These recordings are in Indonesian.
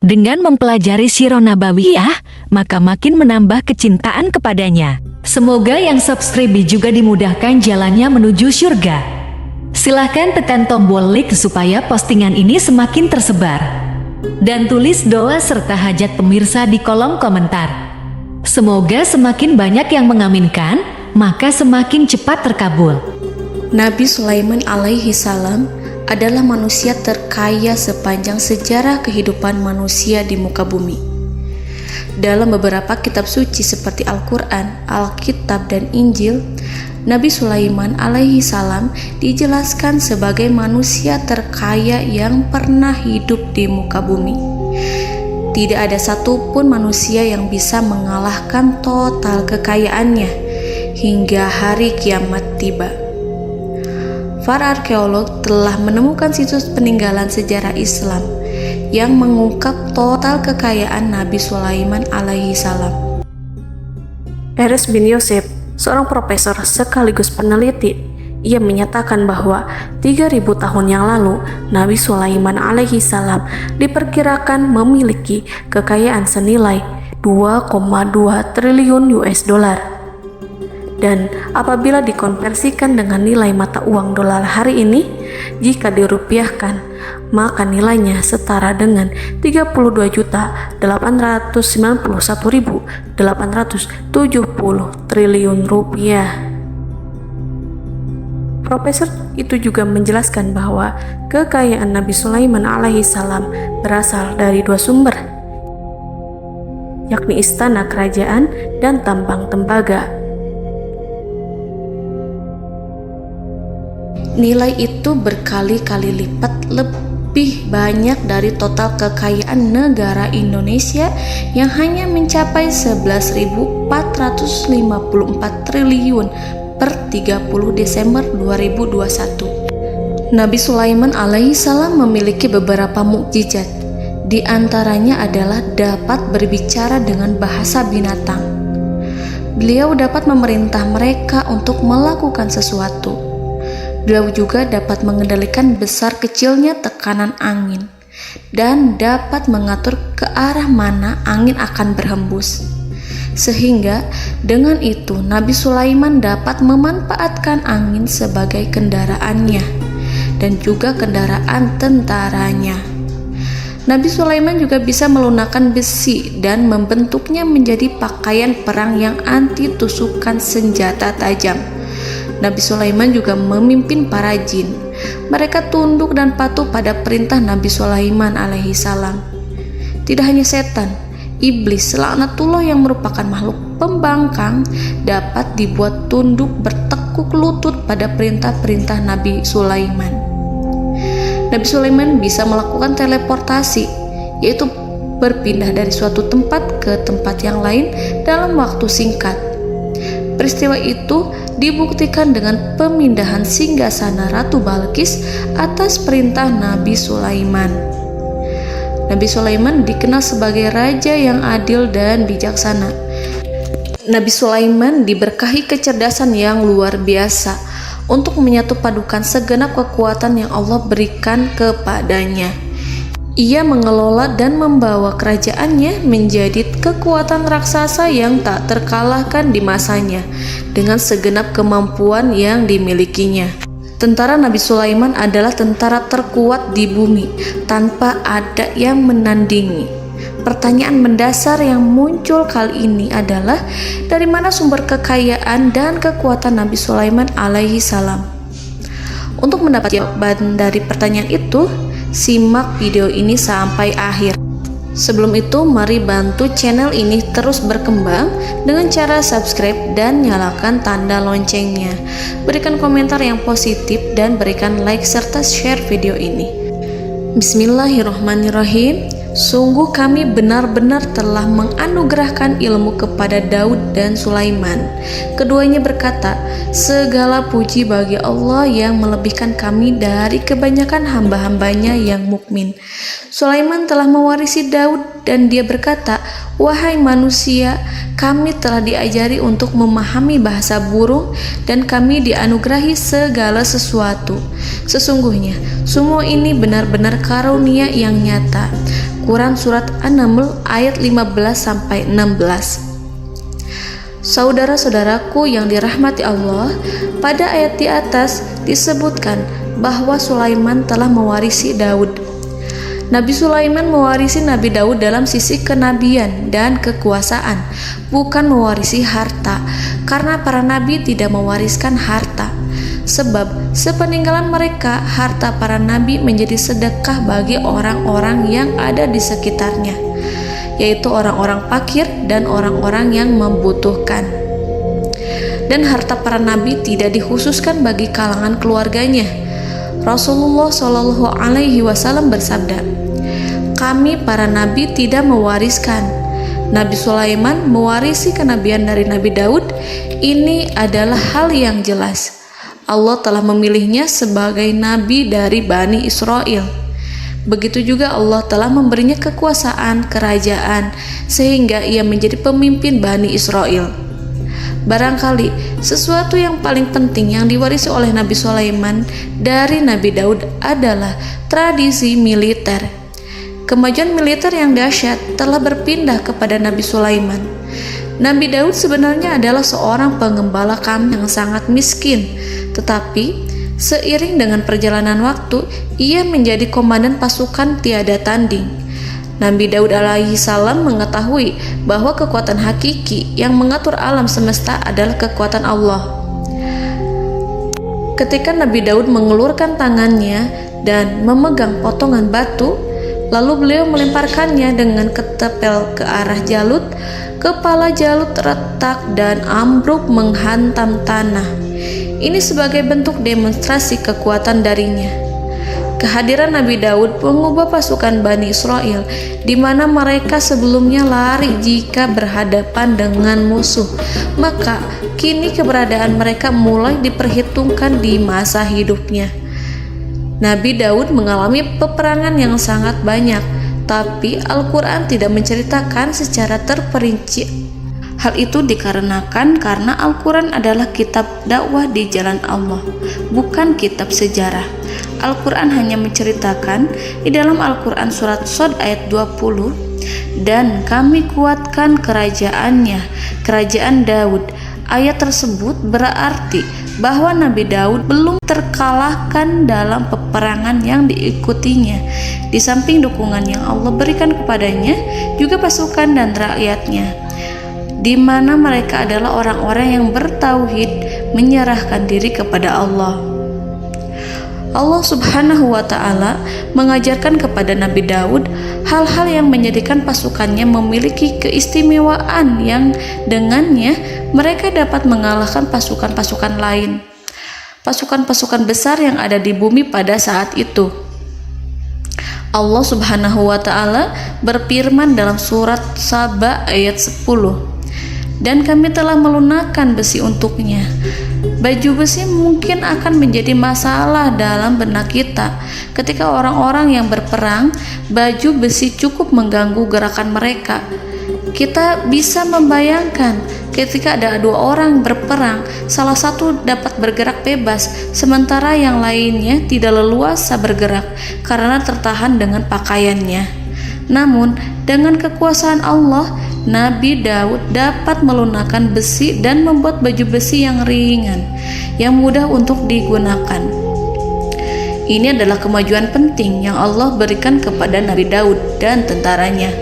Dengan mempelajari Sirah Nabawiyah, maka makin menambah kecintaan kepadanya. Semoga yang subscribe juga dimudahkan jalannya menuju surga. Silahkan tekan tombol like supaya postingan ini semakin tersebar. Dan tulis doa serta hajat pemirsa di kolom komentar. Semoga semakin banyak yang mengaminkan, maka semakin cepat terkabul. Nabi Sulaiman alaihi salam adalah manusia terkaya sepanjang sejarah kehidupan manusia di muka bumi. Dalam beberapa kitab suci seperti Al-Quran, Alkitab, dan Injil, Nabi Sulaiman alaihi salam dijelaskan sebagai manusia terkaya yang pernah hidup di muka bumi. Tidak ada satupun manusia yang bisa mengalahkan total kekayaannya hingga hari kiamat tiba. Para arkeolog telah menemukan situs peninggalan sejarah Islam yang mengungkap total kekayaan Nabi Sulaiman alaihi salam. Erez bin Yosef, seorang profesor sekaligus peneliti, ia menyatakan bahwa 3.000 tahun yang lalu Nabi Sulaiman alaihi salam diperkirakan memiliki kekayaan senilai 2,2 triliun US dollar. Dan apabila dikonversikan dengan nilai mata uang dolar hari ini, jika dirupiahkan, maka nilainya setara dengan 32.891.870 triliun rupiah. Profesor itu juga menjelaskan bahwa kekayaan Nabi Sulaiman alaihi salam berasal dari dua sumber, yakni istana kerajaan dan tambang tembaga. Nilai itu berkali-kali lipat lebih banyak dari total kekayaan negara Indonesia yang hanya mencapai 11.454 triliun per 30 Desember 2021. Nabi Sulaiman alaihi salam memiliki beberapa mukjizat. Di antaranya adalah dapat berbicara dengan bahasa binatang. Beliau dapat memerintah mereka untuk melakukan sesuatu. Beliau juga dapat mengendalikan besar kecilnya tekanan angin dan dapat mengatur ke arah mana angin akan berhembus. Sehingga dengan itu Nabi Sulaiman dapat memanfaatkan angin sebagai kendaraannya dan juga kendaraan tentaranya. Nabi Sulaiman juga bisa melunakkan besi dan membentuknya menjadi pakaian perang yang anti tusukan senjata tajam. Nabi Sulaiman juga memimpin para jin. Mereka tunduk dan patuh pada perintah Nabi Sulaiman alaihi salam. Tidak hanya setan, iblis laknatullah yang merupakan makhluk pembangkang dapat dibuat tunduk bertekuk lutut pada perintah-perintah Nabi Sulaiman. Nabi Sulaiman bisa melakukan teleportasi, yaitu berpindah dari suatu tempat ke tempat yang lain dalam waktu singkat. Peristiwa itu dibuktikan dengan pemindahan singgasana Ratu Balqis atas perintah Nabi Sulaiman. Nabi Sulaiman dikenal sebagai raja yang adil dan bijaksana. Nabi Sulaiman diberkahi kecerdasan yang luar biasa untuk menyatu padukan segenap kekuatan yang Allah berikan kepadanya. Ia mengelola dan membawa kerajaannya menjadi kekuatan raksasa yang tak terkalahkan di masanya dengan segenap kemampuan yang dimilikinya. Tentara Nabi Sulaiman adalah tentara terkuat di bumi tanpa ada yang menandingi. Pertanyaan mendasar yang muncul kali ini adalah dari mana sumber kekayaan dan kekuatan Nabi Sulaiman alaihi salam? Untuk mendapat jawaban dari pertanyaan itu, simak video ini sampai akhir. Sebelum itu, mari bantu channel ini terus berkembang dengan cara subscribe dan nyalakan tanda loncengnya. Berikan komentar yang positif dan berikan like serta share video ini. Bismillahirrahmanirrahim. Sungguh kami benar-benar telah menganugerahkan ilmu kepada Daud dan Sulaiman. Keduanya berkata, segala puji bagi Allah yang melebihkan kami dari kebanyakan hamba-hambanya yang mukmin. Sulaiman telah mewarisi Daud dan dia berkata, "Wahai manusia, kami telah diajari untuk memahami bahasa burung dan kami dianugerahi segala sesuatu. Sesungguhnya semua ini benar-benar karunia yang nyata." Quran Surat An-Naml ayat 15-16. Saudara-saudaraku yang dirahmati Allah, pada ayat di atas disebutkan bahwa Sulaiman telah mewarisi Daud. Nabi Sulaiman mewarisi Nabi Daud dalam sisi kenabian dan kekuasaan, bukan mewarisi harta, karena para nabi tidak mewariskan harta. Sebab sepeninggalan mereka, harta para nabi menjadi sedekah bagi orang-orang yang ada di sekitarnya, yaitu orang-orang fakir dan orang-orang yang membutuhkan. Dan harta para nabi tidak dikhususkan bagi kalangan keluarganya. Rasulullah Shallallahu Alaihi Wasallam bersabda, "Kami para nabi tidak mewariskan." Nabi Sulaiman mewarisi kenabian dari Nabi Daud. Ini adalah hal yang jelas. Allah telah memilihnya sebagai nabi dari Bani Israel. Begitu juga Allah telah memberinya kekuasaan kerajaan sehingga ia menjadi pemimpin Bani Israel. Barangkali sesuatu yang paling penting yang diwarisi oleh Nabi Sulaiman dari Nabi Daud adalah tradisi militer. Kemajuan militer yang dahsyat telah berpindah kepada Nabi Sulaiman. Nabi Daud sebenarnya adalah seorang pengembala kambing yang sangat miskin, tetapi seiring dengan perjalanan waktu, ia menjadi komandan pasukan tiada tanding. Nabi Daud alaihi salam mengetahui bahwa kekuatan hakiki yang mengatur alam semesta adalah kekuatan Allah. Ketika Nabi Daud mengulurkan tangannya dan memegang potongan batu, lalu beliau melemparkannya dengan ketepel ke arah Jalut, kepala Jalut retak dan ambruk menghantam tanah. Ini sebagai bentuk demonstrasi kekuatan darinya. Kehadiran Nabi Daud mengubah pasukan Bani Israel, di mana mereka sebelumnya lari jika berhadapan dengan musuh. Maka kini keberadaan mereka mulai diperhitungkan di masa hidupnya. Nabi Daud mengalami peperangan yang sangat banyak, tapi Al-Quran tidak menceritakan secara terperinci. Hal itu dikarenakan karena Al-Quran adalah kitab dakwah di jalan Allah, bukan kitab sejarah. Al-Quran hanya menceritakan di dalam Al-Quran surat Shad ayat 20, "Dan kami kuatkan kerajaannya, kerajaan Daud." Ayat tersebut berarti bahwa Nabi Daud belum terkalahkan dalam peperangan yang diikutinya. Di samping dukungan yang Allah berikan kepadanya, juga pasukan dan rakyatnya, di mana mereka adalah orang-orang yang bertauhid, menyerahkan diri kepada Allah. Allah Subhanahu wa Ta'ala mengajarkan kepada Nabi Daud hal-hal yang menjadikan pasukannya memiliki keistimewaan yang dengannya mereka dapat mengalahkan pasukan-pasukan lain, pasukan-pasukan besar yang ada di bumi pada saat itu. Allah Subhanahu wa Ta'ala berfirman dalam surat Saba ayat 10, "Dan kami telah melunakkan besi untuknya." Baju besi mungkin akan menjadi masalah dalam benak kita. Ketika orang-orang yang berperang, baju besi cukup mengganggu gerakan mereka. Kita bisa membayangkan ketika ada dua orang berperang, salah satu dapat bergerak bebas, sementara yang lainnya tidak leluasa bergerak karena tertahan dengan pakaiannya. Namun, dengan kekuasaan Allah, Nabi Daud dapat melunakkan besi dan membuat baju besi yang ringan, yang mudah untuk digunakan. Ini adalah kemajuan penting yang Allah berikan kepada Nabi Daud dan tentaranya.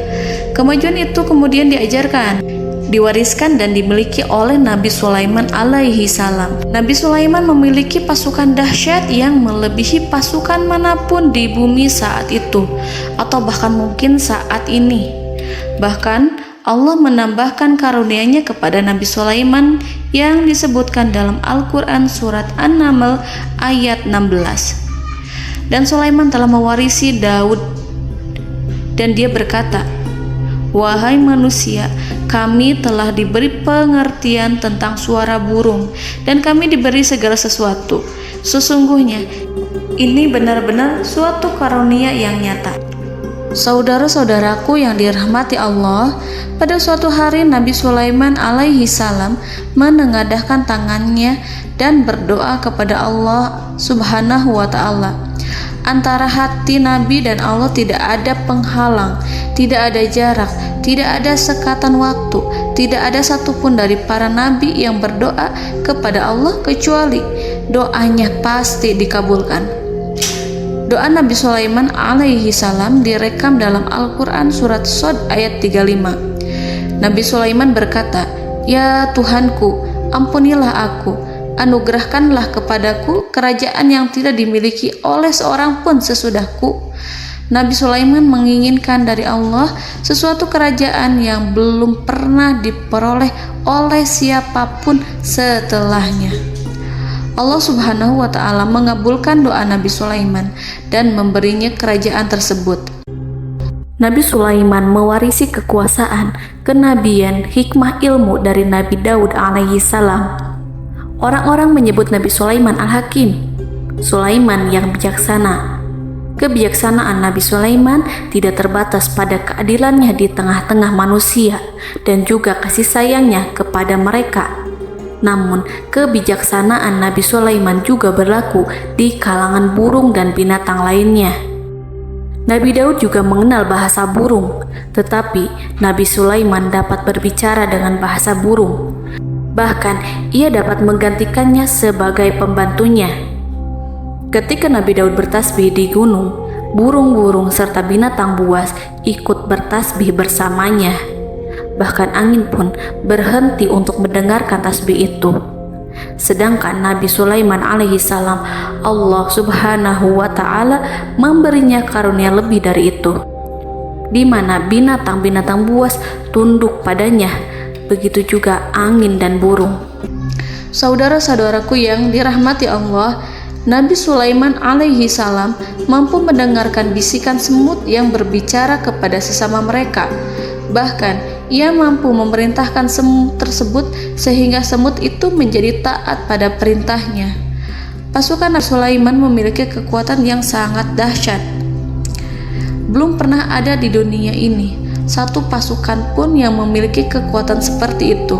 Kemajuan itu kemudian diajarkan, diwariskan dan dimiliki oleh Nabi Sulaiman alaihi salam. Nabi Sulaiman memiliki pasukan dahsyat yang melebihi pasukan manapun di bumi saat itu, atau bahkan mungkin saat ini. Bahkan Allah menambahkan karunia-Nya kepada Nabi Sulaiman yang disebutkan dalam Al-Quran surat An-Naml ayat 16. "Dan Sulaiman telah mewarisi Daud, dan dia berkata, 'Wahai manusia, kami telah diberi pengertian tentang suara burung, dan kami diberi segala sesuatu. Sesungguhnya, ini benar-benar suatu karunia yang nyata.'" Saudara-saudaraku yang dirahmati Allah, pada suatu hari Nabi Sulaiman alaihi salam menengadahkan tangannya dan berdoa kepada Allah Subhanahu wa ta'ala. Antara hati Nabi dan Allah tidak ada penghalang, tidak ada jarak, tidak ada sekatan waktu, tidak ada satupun dari para nabi yang berdoa kepada Allah kecuali doanya pasti dikabulkan. Doa Nabi Sulaiman alaihi salam direkam dalam Al-Quran surat Shad ayat 35. Nabi Sulaiman berkata, "Ya Tuhanku, ampunilah aku, anugerahkanlah kepadaku kerajaan yang tidak dimiliki oleh seorang pun sesudahku." Nabi Sulaiman menginginkan dari Allah sesuatu kerajaan yang belum pernah diperoleh oleh siapapun setelahnya. Allah Subhanahu wa ta'ala mengabulkan doa Nabi Sulaiman dan memberinya kerajaan tersebut. Nabi Sulaiman mewarisi kekuasaan, kenabian, hikmah ilmu dari Nabi Daud alaihi salam. Orang-orang menyebut Nabi Sulaiman Al-Hakim, Sulaiman yang bijaksana. Kebijaksanaan Nabi Sulaiman tidak terbatas pada keadilannya di tengah-tengah manusia dan juga kasih sayangnya kepada mereka. Namun, kebijaksanaan Nabi Sulaiman juga berlaku di kalangan burung dan binatang lainnya. Nabi Daud juga mengenal bahasa burung, tetapi Nabi Sulaiman dapat berbicara dengan bahasa burung. Bahkan, ia dapat menggantikannya sebagai pembantunya. Ketika Nabi Daud bertasbih di gunung, burung-burung serta binatang buas ikut bertasbih bersamanya. Bahkan angin pun berhenti untuk mendengarkan tasbih itu. Sedangkan Nabi Sulaiman alaihi salam, Allah Subhanahu wa ta'ala memberinya karunia lebih dari itu, di mana binatang-binatang buas tunduk padanya, begitu juga angin dan burung. Saudara-saudaraku yang dirahmati Allah, Nabi Sulaiman alaihi salam mampu mendengarkan bisikan semut yang berbicara kepada sesama mereka. Bahkan ia mampu memerintahkan semut tersebut sehingga semut itu menjadi taat pada perintahnya. Pasukan Nabi Sulaiman memiliki kekuatan yang sangat dahsyat. Belum pernah ada di dunia ini satu pasukan pun yang memiliki kekuatan seperti itu.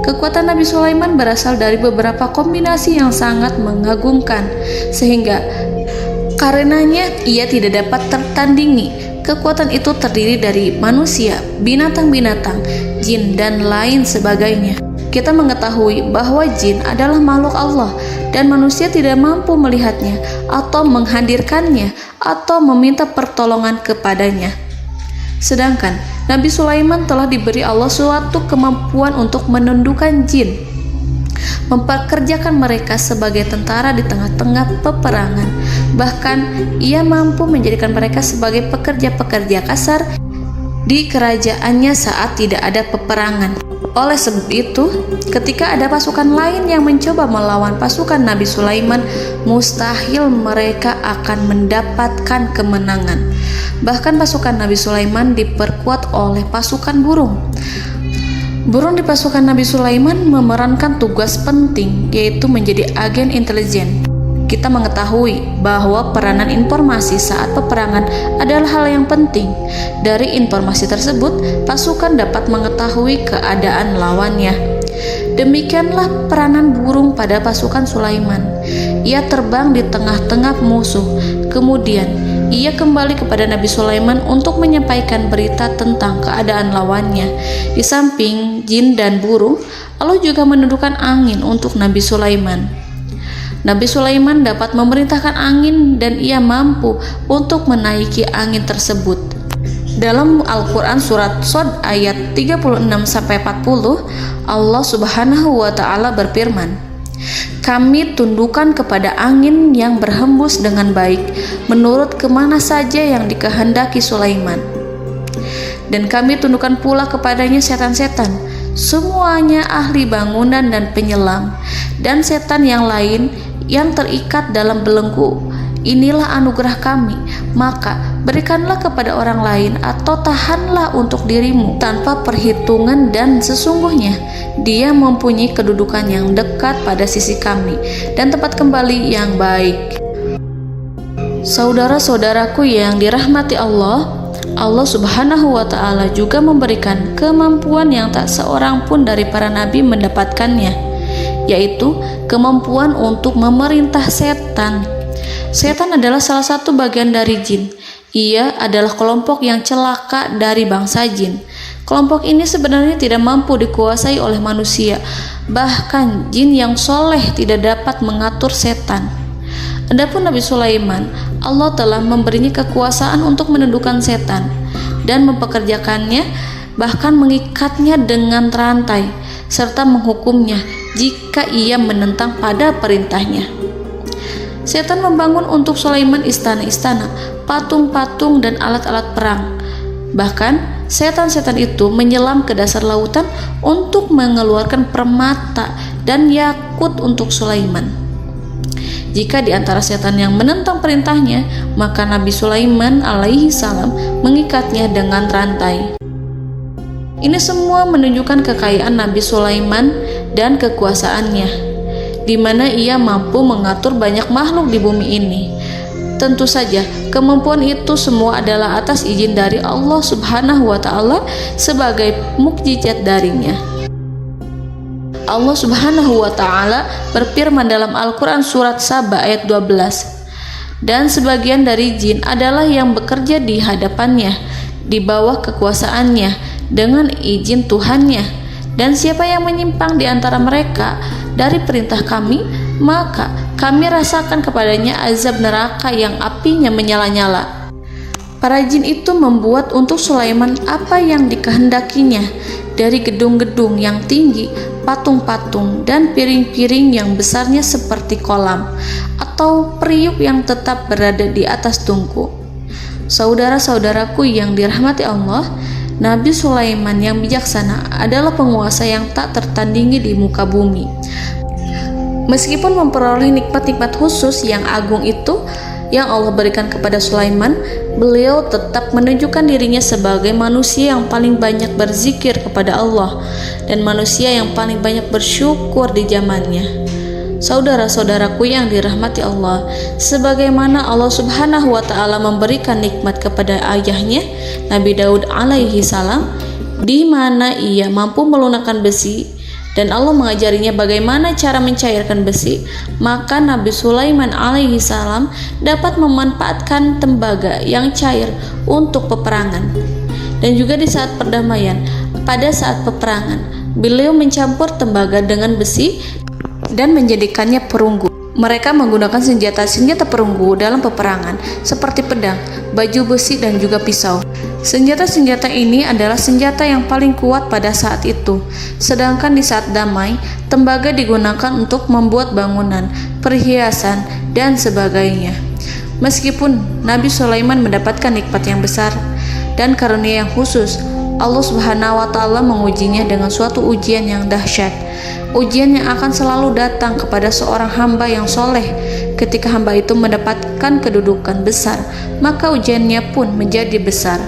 Kekuatan Nabi Sulaiman berasal dari beberapa kombinasi yang sangat mengagumkan, sehingga karenanya ia tidak dapat tertandingi. Kekuatan itu terdiri dari manusia, binatang-binatang, jin, dan lain sebagainya. Kita mengetahui bahwa jin adalah makhluk Allah dan manusia tidak mampu melihatnya atau menghadirkannya atau meminta pertolongan kepadanya. Sedangkan Nabi Sulaiman telah diberi Allah suatu kemampuan untuk menundukkan jin, mempekerjakan mereka sebagai tentara di tengah-tengah peperangan. Bahkan ia mampu menjadikan mereka sebagai pekerja-pekerja kasar di kerajaannya saat tidak ada peperangan. Oleh sebab itu, ketika ada pasukan lain yang mencoba melawan pasukan Nabi Sulaiman, mustahil mereka akan mendapatkan kemenangan. Bahkan pasukan Nabi Sulaiman diperkuat oleh pasukan burung. Burung di pasukan Nabi Sulaiman memerankan tugas penting, yaitu menjadi agen intelijen. Kita mengetahui bahwa peranan informasi saat peperangan adalah hal yang penting. Dari informasi tersebut, pasukan dapat mengetahui keadaan lawannya. Demikianlah peranan burung pada pasukan Sulaiman. Ia terbang di tengah-tengah musuh. Kemudian, ia kembali kepada Nabi Sulaiman untuk menyampaikan berita tentang keadaan lawannya. Di samping jin dan burung, Allah juga menundukkan angin untuk Nabi Sulaiman. Nabi Sulaiman dapat memerintahkan angin dan ia mampu untuk menaiki angin tersebut. Dalam Al-Quran surat Shad ayat 36-40, Allah Subhanahu wa ta'ala berfirman, "Kami tundukkan kepada angin yang berhembus dengan baik menurut kemana saja yang dikehendaki Sulaiman. Dan kami tundukkan pula kepadanya setan-setan, semuanya ahli bangunan dan penyelam, dan setan yang lain yang terikat dalam belenggu. Inilah anugerah kami, maka berikanlah kepada orang lain atau tahanlah untuk dirimu tanpa perhitungan, dan sesungguhnya dia mempunyai kedudukan yang dekat pada sisi kami dan tempat kembali yang baik." Saudara-saudaraku yang dirahmati Allah, Allah Subhanahu wa Ta'ala juga memberikan kemampuan yang tak seorang pun dari para nabi mendapatkannya, yaitu kemampuan untuk memerintah setan. Setan adalah salah satu bagian dari jin. Ia adalah kelompok yang celaka dari bangsa jin. Kelompok ini sebenarnya tidak mampu dikuasai oleh manusia. Bahkan jin yang soleh tidak dapat mengatur setan. Adapun Nabi Sulaiman, Allah telah memberinya kekuasaan untuk menundukkan setan dan mempekerjakannya, bahkan mengikatnya dengan rantai serta menghukumnya jika ia menentang pada perintahnya. Setan membangun untuk Sulaiman istana-istana, patung-patung dan alat-alat perang. Bahkan setan-setan itu menyelam ke dasar lautan untuk mengeluarkan permata dan yakut untuk Sulaiman. Jika di antara setan yang menentang perintahnya, maka Nabi Sulaiman alaihi salam mengikatnya dengan rantai. Ini semua menunjukkan kekayaan Nabi Sulaiman dan kekuasaannya, di mana ia mampu mengatur banyak makhluk di bumi ini. Tentu saja, kemampuan itu semua adalah atas izin dari Allah Subhanahu wa Ta'ala sebagai mukjizat darinya. Allah Subhanahu wa Ta'ala berfirman dalam Al-Quran surat Saba ayat 12, dan sebagian dari jin adalah yang bekerja di hadapannya di bawah kekuasaannya dengan izin Tuhannya, dan siapa yang menyimpang di antara mereka dari perintah kami, maka kami rasakan kepadanya azab neraka yang apinya menyala-nyala. Para jin itu membuat untuk Sulaiman apa yang dikehendakinya, dari gedung-gedung yang tinggi, patung-patung, dan piring-piring yang besarnya seperti kolam, atau periuk yang tetap berada di atas tungku. Saudara-saudaraku yang dirahmati Allah, Nabi Sulaiman yang bijaksana adalah penguasa yang tak tertandingi di muka bumi. Meskipun memperoleh nikmat-nikmat khusus yang agung itu yang Allah berikan kepada Sulaiman, beliau tetap menunjukkan dirinya sebagai manusia yang paling banyak berzikir kepada Allah dan manusia yang paling banyak bersyukur di zamannya. Saudara-saudaraku yang dirahmati Allah, sebagaimana Allah Subhanahu wa Ta'ala memberikan nikmat kepada ayahnya Nabi Daud alaihi salam, di mana ia mampu melunakkan besi, dan Allah mengajarinya bagaimana cara mencairkan besi, maka Nabi Sulaiman alaihi salam dapat memanfaatkan tembaga yang cair untuk peperangan. Dan juga di saat perdamaian, pada saat peperangan, beliau mencampur tembaga dengan besi dan menjadikannya perunggu. Mereka menggunakan senjata-senjata perunggu dalam peperangan seperti pedang, baju besi, dan juga pisau. Senjata-senjata ini adalah senjata yang paling kuat pada saat itu. Sedangkan di saat damai, tembaga digunakan untuk membuat bangunan, perhiasan, dan sebagainya. Meskipun Nabi Sulaiman mendapatkan nikmat yang besar dan karunia yang khusus, Allah Subhanahu wa Ta'ala mengujinya dengan suatu ujian yang dahsyat. Ujian yang akan selalu datang kepada seorang hamba yang soleh. Ketika hamba itu mendapatkan kedudukan besar, maka ujiannya pun menjadi besar.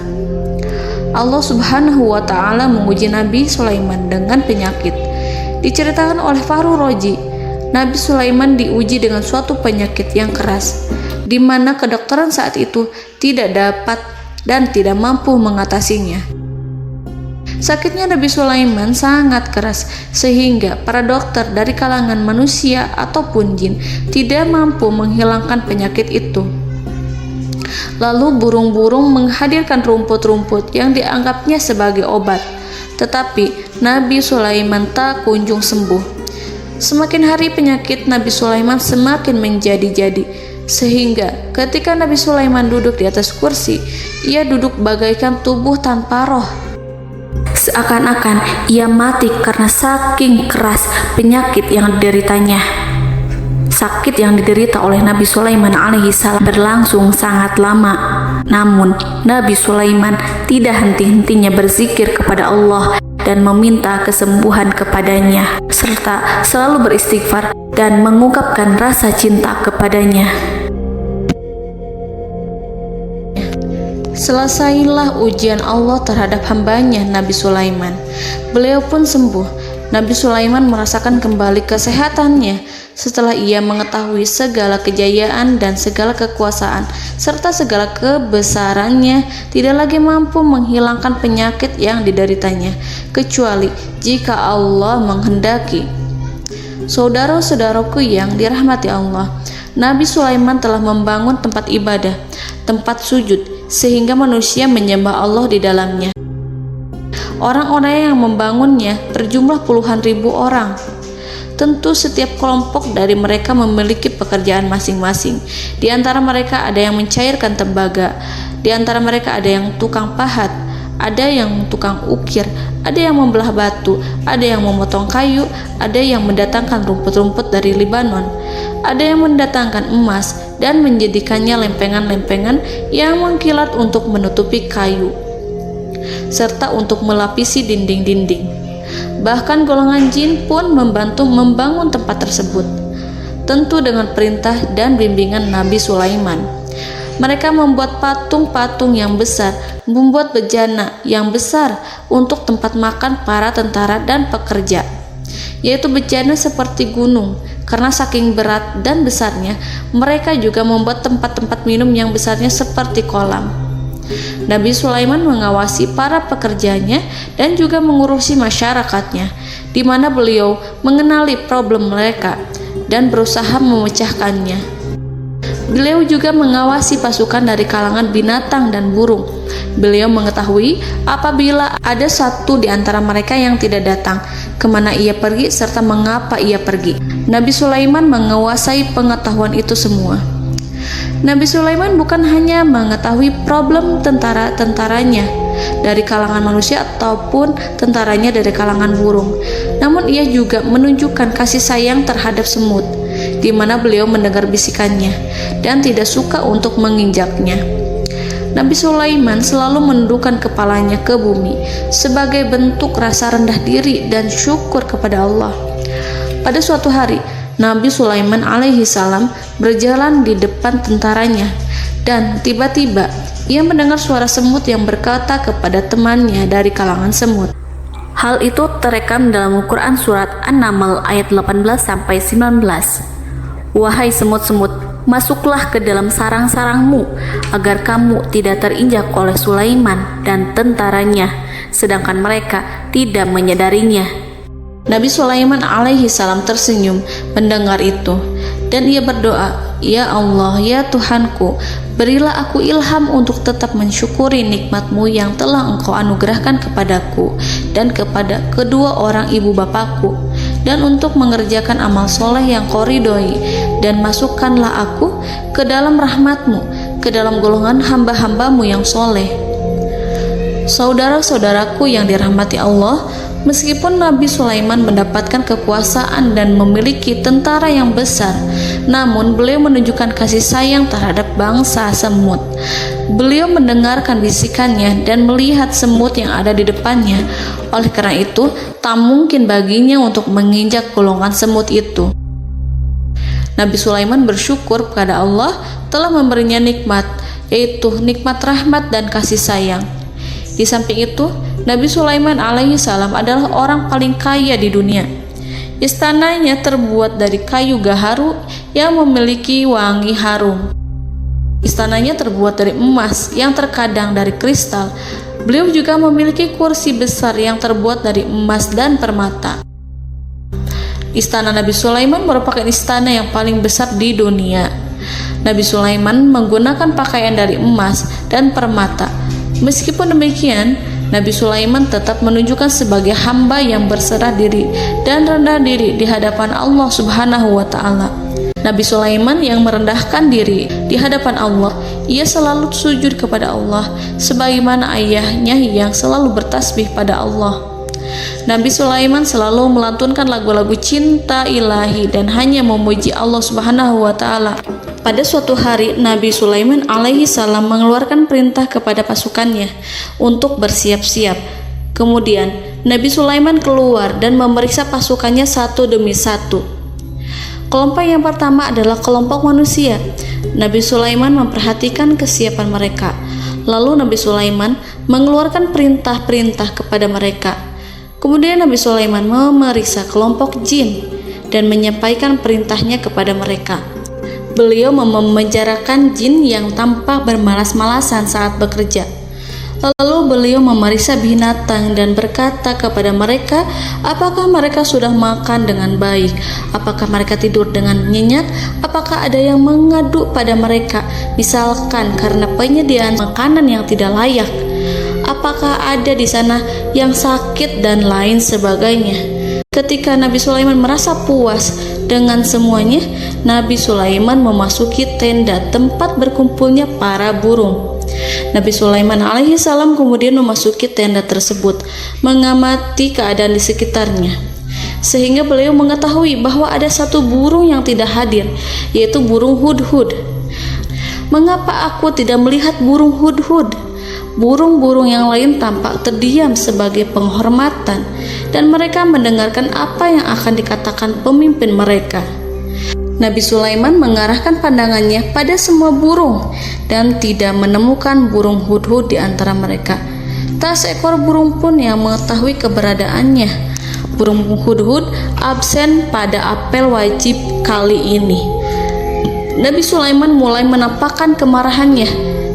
Allah Subhanahu wa Ta'ala menguji Nabi Sulaiman dengan penyakit. Diceritakan oleh Fahru Roji, Nabi Sulaiman diuji dengan suatu penyakit yang keras, di mana kedokteran saat itu tidak dapat dan tidak mampu mengatasinya. Sakitnya Nabi Sulaiman sangat keras sehingga para dokter dari kalangan manusia ataupun jin tidak mampu menghilangkan penyakit itu. Lalu burung-burung menghadirkan rumput-rumput yang dianggapnya sebagai obat, tetapi Nabi Sulaiman tak kunjung sembuh. Semakin hari penyakit Nabi Sulaiman semakin menjadi-jadi, sehingga ketika Nabi Sulaiman duduk di atas kursi, ia duduk bagaikan tubuh tanpa roh. Seakan-akan ia mati karena saking keras penyakit yang dideritanya. Sakit yang diderita oleh Nabi Sulaiman alaihi salam berlangsung sangat lama. Namun Nabi Sulaiman tidak henti-hentinya berzikir kepada Allah dan meminta kesembuhan kepadanya, serta selalu beristighfar dan mengungkapkan rasa cinta kepadanya. Selesailah ujian Allah terhadap hambanya Nabi Sulaiman. Beliau pun sembuh Nabi Sulaiman merasakan kembali kesehatannya setelah ia mengetahui segala kejayaan dan segala kekuasaan serta segala kebesarannya tidak lagi mampu menghilangkan penyakit yang dideritanya kecuali jika Allah menghendaki. Saudara-saudaraku yang dirahmati Allah, Nabi Sulaiman telah membangun tempat ibadah, tempat sujud, sehingga manusia menyembah Allah di dalamnya. Orang-orang yang membangunnya berjumlah puluhan ribu orang. Tentu setiap kelompok dari mereka memiliki pekerjaan masing-masing. Di antara mereka ada yang mencairkan tembaga, di antara mereka ada yang tukang pahat, ada yang tukang ukir, ada yang membelah batu, ada yang memotong kayu, ada yang mendatangkan rumput-rumput dari Libanon, ada yang mendatangkan emas dan menjadikannya lempengan-lempengan yang mengkilat untuk menutupi kayu serta untuk melapisi dinding-dinding. Bahkan golongan jin pun membantu membangun tempat tersebut, tentu dengan perintah dan bimbingan Nabi Sulaiman. Mereka membuat patung-patung yang besar, membuat bejana yang besar untuk tempat makan para tentara dan pekerja, yaitu bejana seperti gunung. Karena saking berat dan besarnya, mereka juga membuat tempat-tempat minum yang besarnya seperti kolam. Nabi Sulaiman mengawasi para pekerjanya dan juga mengurusi masyarakatnya, di mana beliau mengenali problem mereka dan berusaha memecahkannya. Beliau juga mengawasi pasukan dari kalangan binatang dan burung. Beliau mengetahui apabila ada satu di antara mereka yang tidak datang, kemana ia pergi serta mengapa ia pergi. Nabi Sulaiman menguasai pengetahuan itu semua. Nabi Sulaiman bukan hanya mengetahui problem tentara-tentaranya dari kalangan manusia ataupun tentaranya dari kalangan burung, namun ia juga menunjukkan kasih sayang terhadap semut, di mana beliau mendengar bisikannya dan tidak suka untuk menginjaknya. Nabi Sulaiman selalu menundukkan kepalanya ke bumi sebagai bentuk rasa rendah diri dan syukur kepada Allah. Pada suatu hari, Nabi Sulaiman alaihi salam berjalan di depan tentaranya dan tiba-tiba ia mendengar suara semut yang berkata kepada temannya dari kalangan semut. Hal itu terekam dalam Al-Quran surat An-Naml ayat 18-19. Wahai semut-semut, masuklah ke dalam sarang-sarangmu agar kamu tidak terinjak oleh Sulaiman dan tentaranya, sedangkan mereka tidak menyadarinya. Nabi Sulaiman alaihi salam tersenyum mendengar itu dan ia berdoa, "Ya Allah, ya Tuhanku, berilah aku ilham untuk tetap mensyukuri nikmat-Mu yang telah Engkau anugerahkan kepadaku dan kepada kedua orang ibu bapakku, dan untuk mengerjakan amal soleh yang Kau ridhoi, dan masukkanlah aku ke dalam rahmat-Mu, ke dalam golongan hamba-hamba-Mu yang soleh." Saudara-saudaraku yang dirahmati Allah, meskipun Nabi Sulaiman mendapatkan kekuasaan dan memiliki tentara yang besar, namun beliau menunjukkan kasih sayang terhadap bangsa semut. Beliau mendengarkan bisikannya dan melihat semut yang ada di depannya. Oleh karena itu, tak mungkin baginya untuk menginjak golongan semut itu. Nabi Sulaiman bersyukur kepada Allah telah memberinya nikmat, yaitu nikmat rahmat dan kasih sayang. Di samping itu, Nabi Sulaiman alaihi salam adalah orang paling kaya di dunia. Istananya terbuat dari kayu gaharu yang memiliki wangi harum. Istananya terbuat dari emas yang terkadang dari kristal. Beliau juga memiliki kursi besar yang terbuat dari emas dan permata. Istana Nabi Sulaiman merupakan istana yang paling besar di dunia. Nabi Sulaiman menggunakan pakaian dari emas dan permata. Meskipun demikian, Nabi Sulaiman tetap menunjukkan sebagai hamba yang berserah diri dan rendah diri di hadapan Allah Subhanahu wa Ta'ala. Nabi Sulaiman yang merendahkan diri di hadapan Allah, ia selalu sujud kepada Allah sebagaimana ayahnya yang selalu bertasbih pada Allah. Nabi Sulaiman selalu melantunkan lagu-lagu cinta ilahi dan hanya memuji Allah Subhanahu wa Ta'ala. Pada suatu hari, Nabi Sulaiman alaihi salam mengeluarkan perintah kepada pasukannya untuk bersiap-siap. Kemudian, Nabi Sulaiman keluar dan memeriksa pasukannya satu demi satu. Kelompok yang pertama adalah kelompok manusia. Nabi Sulaiman memperhatikan kesiapan mereka. Lalu Nabi Sulaiman mengeluarkan perintah-perintah kepada mereka. Kemudian Nabi Sulaiman memeriksa kelompok jin dan menyampaikan perintahnya kepada mereka. Beliau memenjarakan jin yang tampak bermalas-malasan saat bekerja. Lalu beliau memeriksa binatang dan berkata kepada mereka, apakah mereka sudah makan dengan baik? Apakah mereka tidur dengan nyenyak? Apakah ada yang mengadu pada mereka, misalkan karena penyediaan makanan yang tidak layak? Apakah ada di sana yang sakit dan lain sebagainya? Ketika Nabi Sulaiman merasa puas dengan semuanya, Nabi Sulaiman memasuki tenda tempat berkumpulnya para burung. Nabi Sulaiman alaihissalam kemudian memasuki tenda tersebut, mengamati keadaan di sekitarnya, sehingga beliau mengetahui bahwa ada satu burung yang tidak hadir, yaitu burung hudhud. Mengapa aku tidak melihat burung hudhud? Burung-burung yang lain tampak terdiam sebagai penghormatan, dan mereka mendengarkan apa yang akan dikatakan pemimpin mereka. Nabi Sulaiman mengarahkan pandangannya pada semua burung dan tidak menemukan burung hudhud di antara mereka. Tak seekor burung pun yang mengetahui keberadaannya. Burung hudhud absen pada apel wajib kali ini. Nabi Sulaiman mulai menampakkan kemarahannya.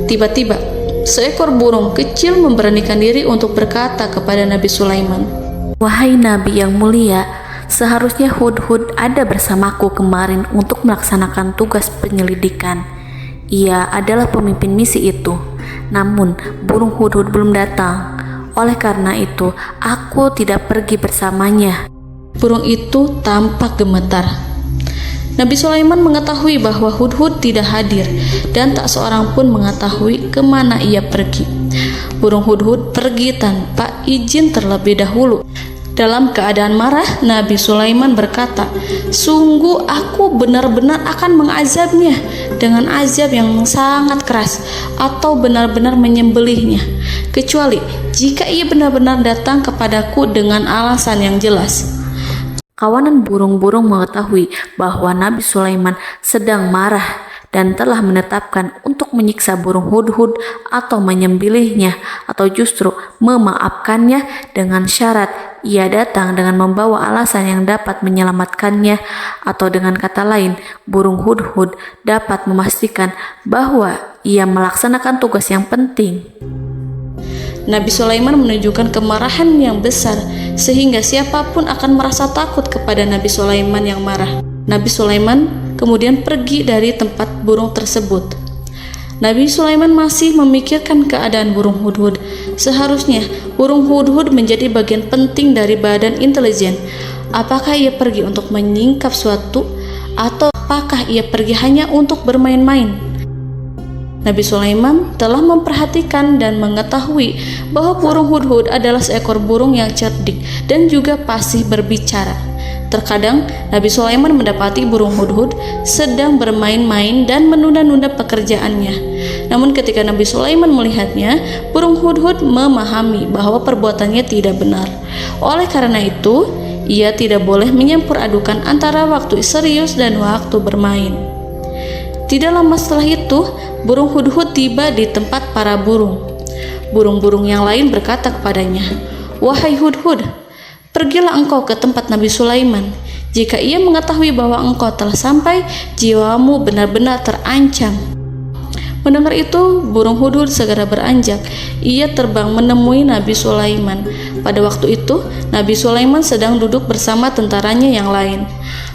Tiba-tiba, seekor burung kecil memberanikan diri untuk berkata kepada Nabi Sulaiman, Wahai Nabi yang mulia, seharusnya Hudhud ada bersamaku kemarin untuk melaksanakan tugas penyelidikan. Ia adalah pemimpin misi itu. Namun, burung Hudhud belum datang. Oleh karena itu, aku tidak pergi bersamanya. Burung itu tampak gemetar. Nabi Sulaiman mengetahui bahwa Hudhud tidak hadir dan tak seorang pun mengetahui kemana ia pergi. Burung hudhud pergi tanpa izin terlebih dahulu. Dalam keadaan marah, Nabi Sulaiman berkata, "Sungguh aku benar-benar akan mengazabnya dengan azab yang sangat keras atau benar-benar menyembelihnya, kecuali jika ia benar-benar datang kepadaku dengan alasan yang jelas." Kawanan burung-burung mengetahui bahwa Nabi Sulaiman sedang marah dan telah menetapkan untuk menyiksa burung hudhud atau menyembelihnya atau justru memaafkannya dengan syarat ia datang dengan membawa alasan yang dapat menyelamatkannya, atau dengan kata lain, burung hudhud dapat memastikan bahwa ia melaksanakan tugas yang penting. Nabi Sulaiman menunjukkan kemarahan yang besar sehingga siapapun akan merasa takut kepada Nabi Sulaiman yang marah. Nabi Sulaiman kemudian pergi dari tempat burung tersebut. Nabi Sulaiman masih memikirkan keadaan burung hudhud. Seharusnya burung hudhud menjadi bagian penting dari badan intelijen. Apakah ia pergi untuk menyingkap suatu, atau apakah ia pergi hanya untuk bermain-main? Nabi Sulaiman telah memperhatikan dan mengetahui bahwa burung hudhud adalah seekor burung yang cerdik dan juga fasih berbicara. Terkadang Nabi Sulaiman mendapati burung hudhud sedang bermain-main dan menunda-nunda pekerjaannya. Namun ketika Nabi Sulaiman melihatnya, burung hudhud memahami bahwa perbuatannya tidak benar. Oleh karena itu, ia tidak boleh menyampur adukan antara waktu serius dan waktu bermain. Tidak lama setelah itu, burung hudhud tiba di tempat para burung. Burung-burung yang lain berkata kepadanya, "Wahai hudhud, pergilah engkau ke tempat Nabi Sulaiman. Jika ia mengetahui bahwa engkau telah sampai, jiwamu benar-benar terancam." Mendengar itu, burung hudhud segera beranjak. Ia terbang menemui Nabi Sulaiman. Pada waktu itu, Nabi Sulaiman sedang duduk bersama tentaranya yang lain.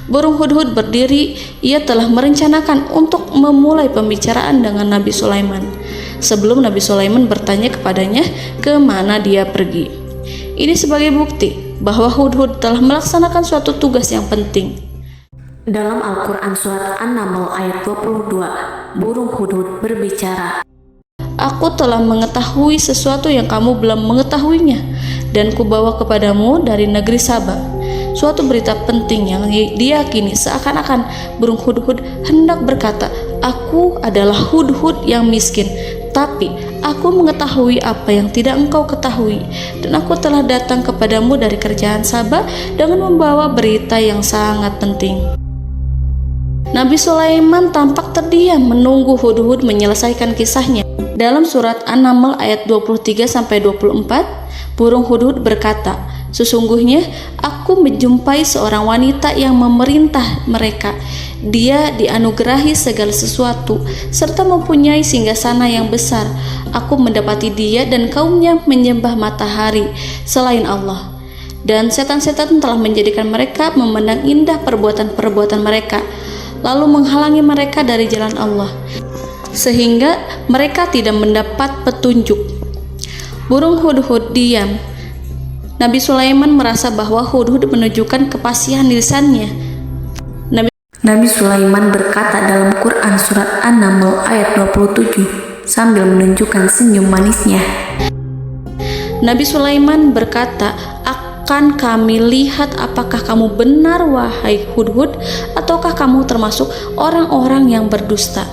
Burung hudhud berdiri. Ia telah merencanakan untuk memulai pembicaraan dengan Nabi Sulaiman sebelum Nabi Sulaiman bertanya kepadanya kemana dia pergi. Ini sebagai bukti bahwa hudhud telah melaksanakan suatu tugas yang penting. Dalam Al-Quran Surat An-Naml ayat 22, burung hudhud berbicara, "Aku telah mengetahui sesuatu yang kamu belum mengetahuinya, dan kubawa kepadamu dari negeri Saba suatu berita penting yang diyakini seakan-akan burung hudhud hendak berkata, 'Aku adalah hudhud yang miskin, tapi aku mengetahui apa yang tidak engkau ketahui, dan aku telah datang kepadamu dari kerajaan Saba dengan membawa berita yang sangat penting.'" Nabi Sulaiman tampak terdiam menunggu hudhud menyelesaikan kisahnya. Dalam surat An-Naml ayat 23-24, burung hudhud berkata, Sesungguhnya aku menjumpai seorang wanita yang memerintah mereka. Dia dianugerahi segala sesuatu serta mempunyai singgasana yang besar. Aku mendapati dia dan kaumnya menyembah matahari selain Allah, dan setan-setan telah menjadikan mereka memandang indah perbuatan-perbuatan mereka, lalu menghalangi mereka dari jalan Allah, sehingga mereka tidak mendapat petunjuk. Burung hudhud diam. Nabi Sulaiman merasa bahwa hudhud menunjukkan kepasihan lisannya. Nabi Sulaiman berkata dalam Quran surat An-Naml ayat 27 sambil menunjukkan senyum manisnya. Nabi Sulaiman berkata, "Akan kami lihat apakah kamu benar wahai hudhud, ataukah kamu termasuk orang-orang yang berdusta."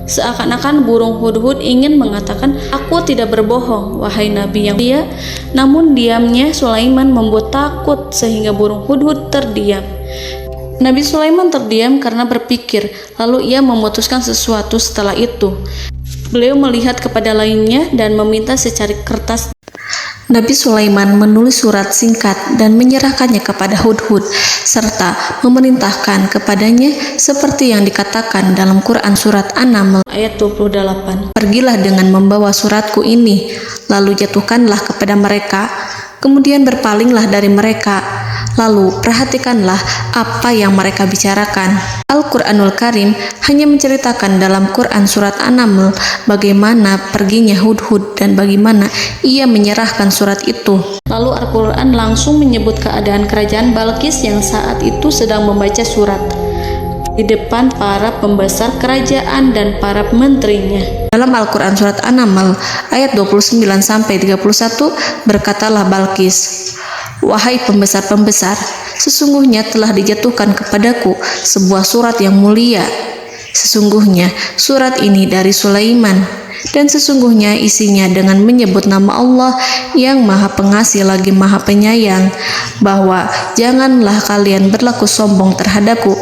Seakan-akan burung hudhud ingin mengatakan, "Aku tidak berbohong, wahai Nabi yang mulia." Namun diamnya Sulaiman membuat takut sehingga burung hudhud terdiam. Nabi Sulaiman terdiam karena berpikir, lalu ia memutuskan sesuatu setelah itu. Beliau melihat kepada lainnya dan meminta secari kertas. Nabi Sulaiman menulis surat singkat dan menyerahkannya kepada hudhud, serta memerintahkan kepadanya seperti yang dikatakan dalam Quran surat An-Naml ayat 28. "Pergilah dengan membawa suratku ini, lalu jatuhkanlah kepada mereka, kemudian berpalinglah dari mereka, lalu perhatikanlah apa yang mereka bicarakan." Al-Quranul Karim hanya menceritakan dalam Quran surat An-Naml bagaimana perginya hudhud dan bagaimana ia menyerahkan surat itu. Lalu Al-Quran langsung menyebut keadaan kerajaan Balqis yang saat itu sedang membaca surat di depan para pembesar kerajaan dan para menterinya. Dalam Al-Quran surat An-Naml ayat 29-31 berkatalah Balqis, "Wahai pembesar-pembesar, sesungguhnya telah dijatuhkan kepadaku sebuah surat yang mulia. Sesungguhnya surat ini dari Sulaiman, dan sesungguhnya isinya dengan menyebut nama Allah yang Maha Pengasih lagi Maha Penyayang, bahwa janganlah kalian berlaku sombong terhadapku,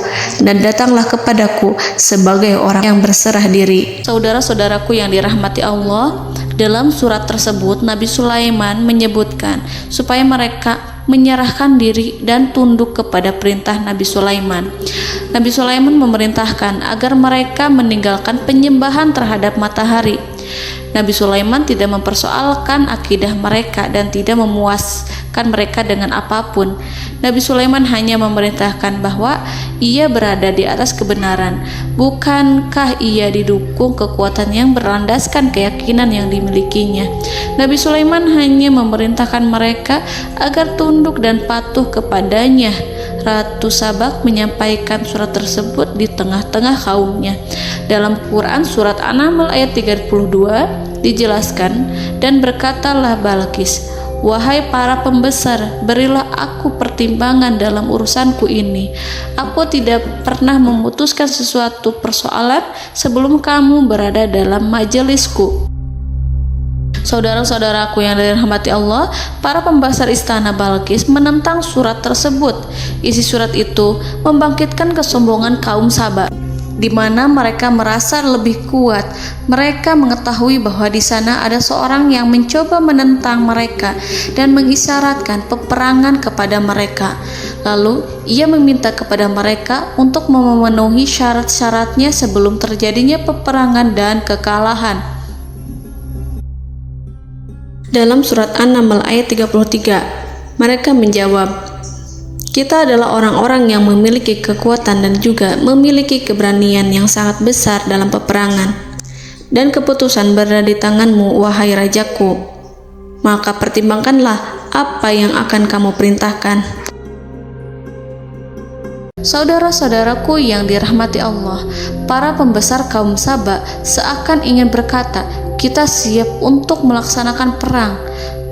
dan datanglah kepadaku sebagai orang yang berserah diri." Saudara-saudaraku yang dirahmati Allah, dalam surat tersebut Nabi Sulaiman menyebutkan supaya mereka menyerahkan diri dan tunduk kepada perintah Nabi Sulaiman. Nabi Sulaiman memerintahkan agar mereka meninggalkan penyembahan terhadap matahari. Nabi Sulaiman tidak mempersoalkan akidah mereka dan tidak memuaskan mereka dengan apapun. Nabi Sulaiman hanya memerintahkan bahwa ia berada di atas kebenaran. Bukankah ia didukung kekuatan yang berlandaskan keyakinan yang dimilikinya? Nabi Sulaiman hanya memerintahkan mereka agar tunduk dan patuh kepadanya. Ratu Sabak menyampaikan surat tersebut di tengah-tengah kaumnya. Dalam Quran surat An-Naml ayat 32 dijelaskan, "Dan berkatalah Balqis, wahai para pembesar, berilah aku pertimbangan dalam urusanku ini. Aku tidak pernah memutuskan sesuatu persoalan sebelum kamu berada dalam majelisku." Saudara-saudaraku yang dirahmati Allah, para pembesar istana Balqis menentang surat tersebut. Isi surat itu membangkitkan kesombongan kaum Sabak, di mana mereka merasa lebih kuat. Mereka mengetahui bahwa di sana ada seorang yang mencoba menentang mereka dan mengisyaratkan peperangan kepada mereka. Lalu ia meminta kepada mereka untuk memenuhi syarat-syaratnya sebelum terjadinya peperangan dan kekalahan. Dalam surat An-Naml ayat 33, mereka menjawab, "Kita adalah orang-orang yang memiliki kekuatan dan juga memiliki keberanian yang sangat besar dalam peperangan. Dan keputusan berada di tanganmu, wahai rajaku. Maka pertimbangkanlah apa yang akan kamu perintahkan." Saudara-saudaraku yang dirahmati Allah, para pembesar kaum Sabak seakan ingin berkata, "Kita siap untuk melaksanakan perang."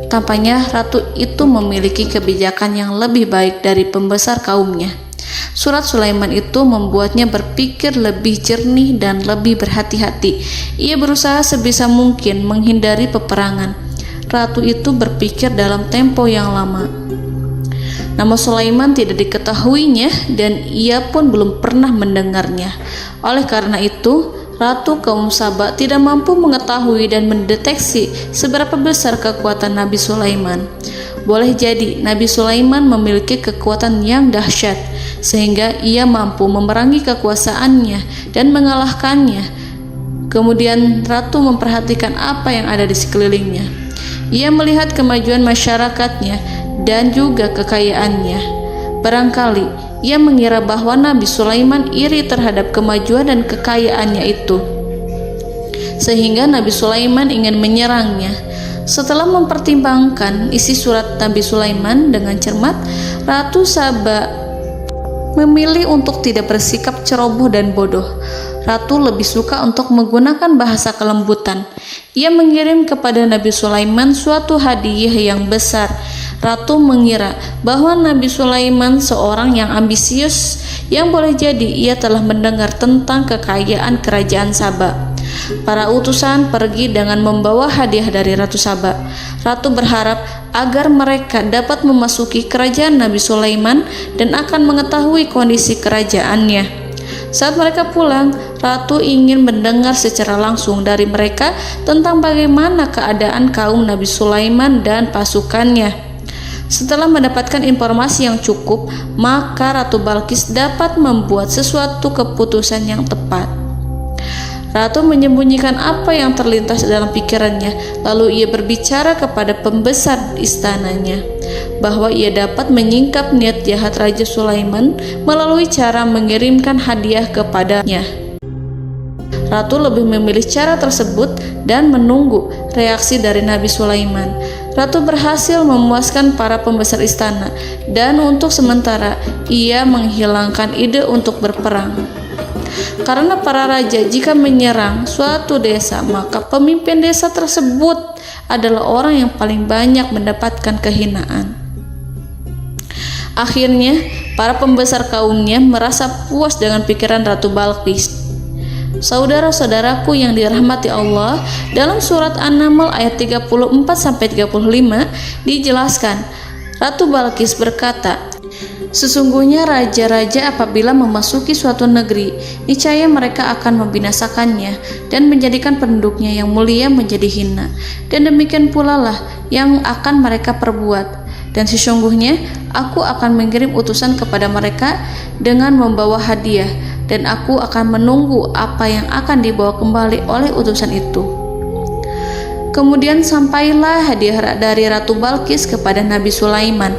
Tampaknya ratu itu memiliki kebijakan yang lebih baik dari pembesar kaumnya. Surat Sulaiman itu membuatnya berpikir lebih jernih dan lebih berhati-hati. Ia berusaha sebisa mungkin menghindari peperangan. Ratu itu berpikir dalam tempo yang lama. Nama Sulaiman tidak diketahuinya dan ia pun belum pernah mendengarnya. Oleh karena itu, Ratu kaum Sabak tidak mampu mengetahui dan mendeteksi seberapa besar kekuatan Nabi Sulaiman. boleh jadi Nabi Sulaiman memiliki kekuatan yang dahsyat, sehingga ia mampu memerangi kekuasaannya dan mengalahkannya. Kemudian ratu memperhatikan apa yang ada di sekelilingnya. Ia melihat kemajuan masyarakatnya dan juga kekayaannya. Barangkali ia mengira bahwa Nabi Sulaiman iri terhadap kemajuan dan kekayaannya itu, sehingga Nabi Sulaiman ingin menyerangnya. Setelah mempertimbangkan isi surat Nabi Sulaiman dengan cermat, Ratu Saba memilih untuk tidak bersikap ceroboh dan bodoh. Ratu lebih suka untuk menggunakan bahasa kelembutan. Ia mengirim kepada Nabi Sulaiman suatu hadiah yang besar. Ratu mengira bahwa Nabi Sulaiman seorang yang ambisius, yang boleh jadi ia telah mendengar tentang kekayaan kerajaan Saba. Para utusan pergi dengan membawa hadiah dari Ratu Saba. Ratu berharap agar mereka dapat memasuki kerajaan Nabi Sulaiman dan akan mengetahui kondisi kerajaannya. Saat mereka pulang, Ratu ingin mendengar secara langsung dari mereka tentang bagaimana keadaan kaum Nabi Sulaiman dan pasukannya. Setelah mendapatkan informasi yang cukup, maka Ratu Balqis dapat membuat sesuatu keputusan yang tepat. Ratu menyembunyikan apa yang terlintas dalam pikirannya, lalu ia berbicara kepada pembesar istananya bahwa ia dapat menyingkap niat jahat Raja Sulaiman melalui cara mengirimkan hadiah kepadanya. Ratu lebih memilih cara tersebut dan menunggu reaksi dari Nabi Sulaiman. Ratu berhasil memuaskan para pembesar istana, dan untuk sementara ia menghilangkan ide untuk berperang. Karena para raja jika menyerang suatu desa, maka pemimpin desa tersebut adalah orang yang paling banyak mendapatkan kehinaan. Akhirnya, para pembesar kaumnya merasa puas dengan pikiran Ratu Balqis. Saudara-saudaraku yang dirahmati Allah, dalam surat An-Naml ayat 34-35 dijelaskan, Ratu Balqis berkata, "Sesungguhnya raja-raja apabila memasuki suatu negeri, niscaya mereka akan membinasakannya dan menjadikan penduduknya yang mulia menjadi hina. Dan demikian pula lah yang akan mereka perbuat. Dan sesungguhnya aku akan mengirim utusan kepada mereka dengan membawa hadiah, dan aku akan menunggu apa yang akan dibawa kembali oleh utusan itu." Kemudian sampailah hadiah dari Ratu Balqis kepada Nabi Sulaiman.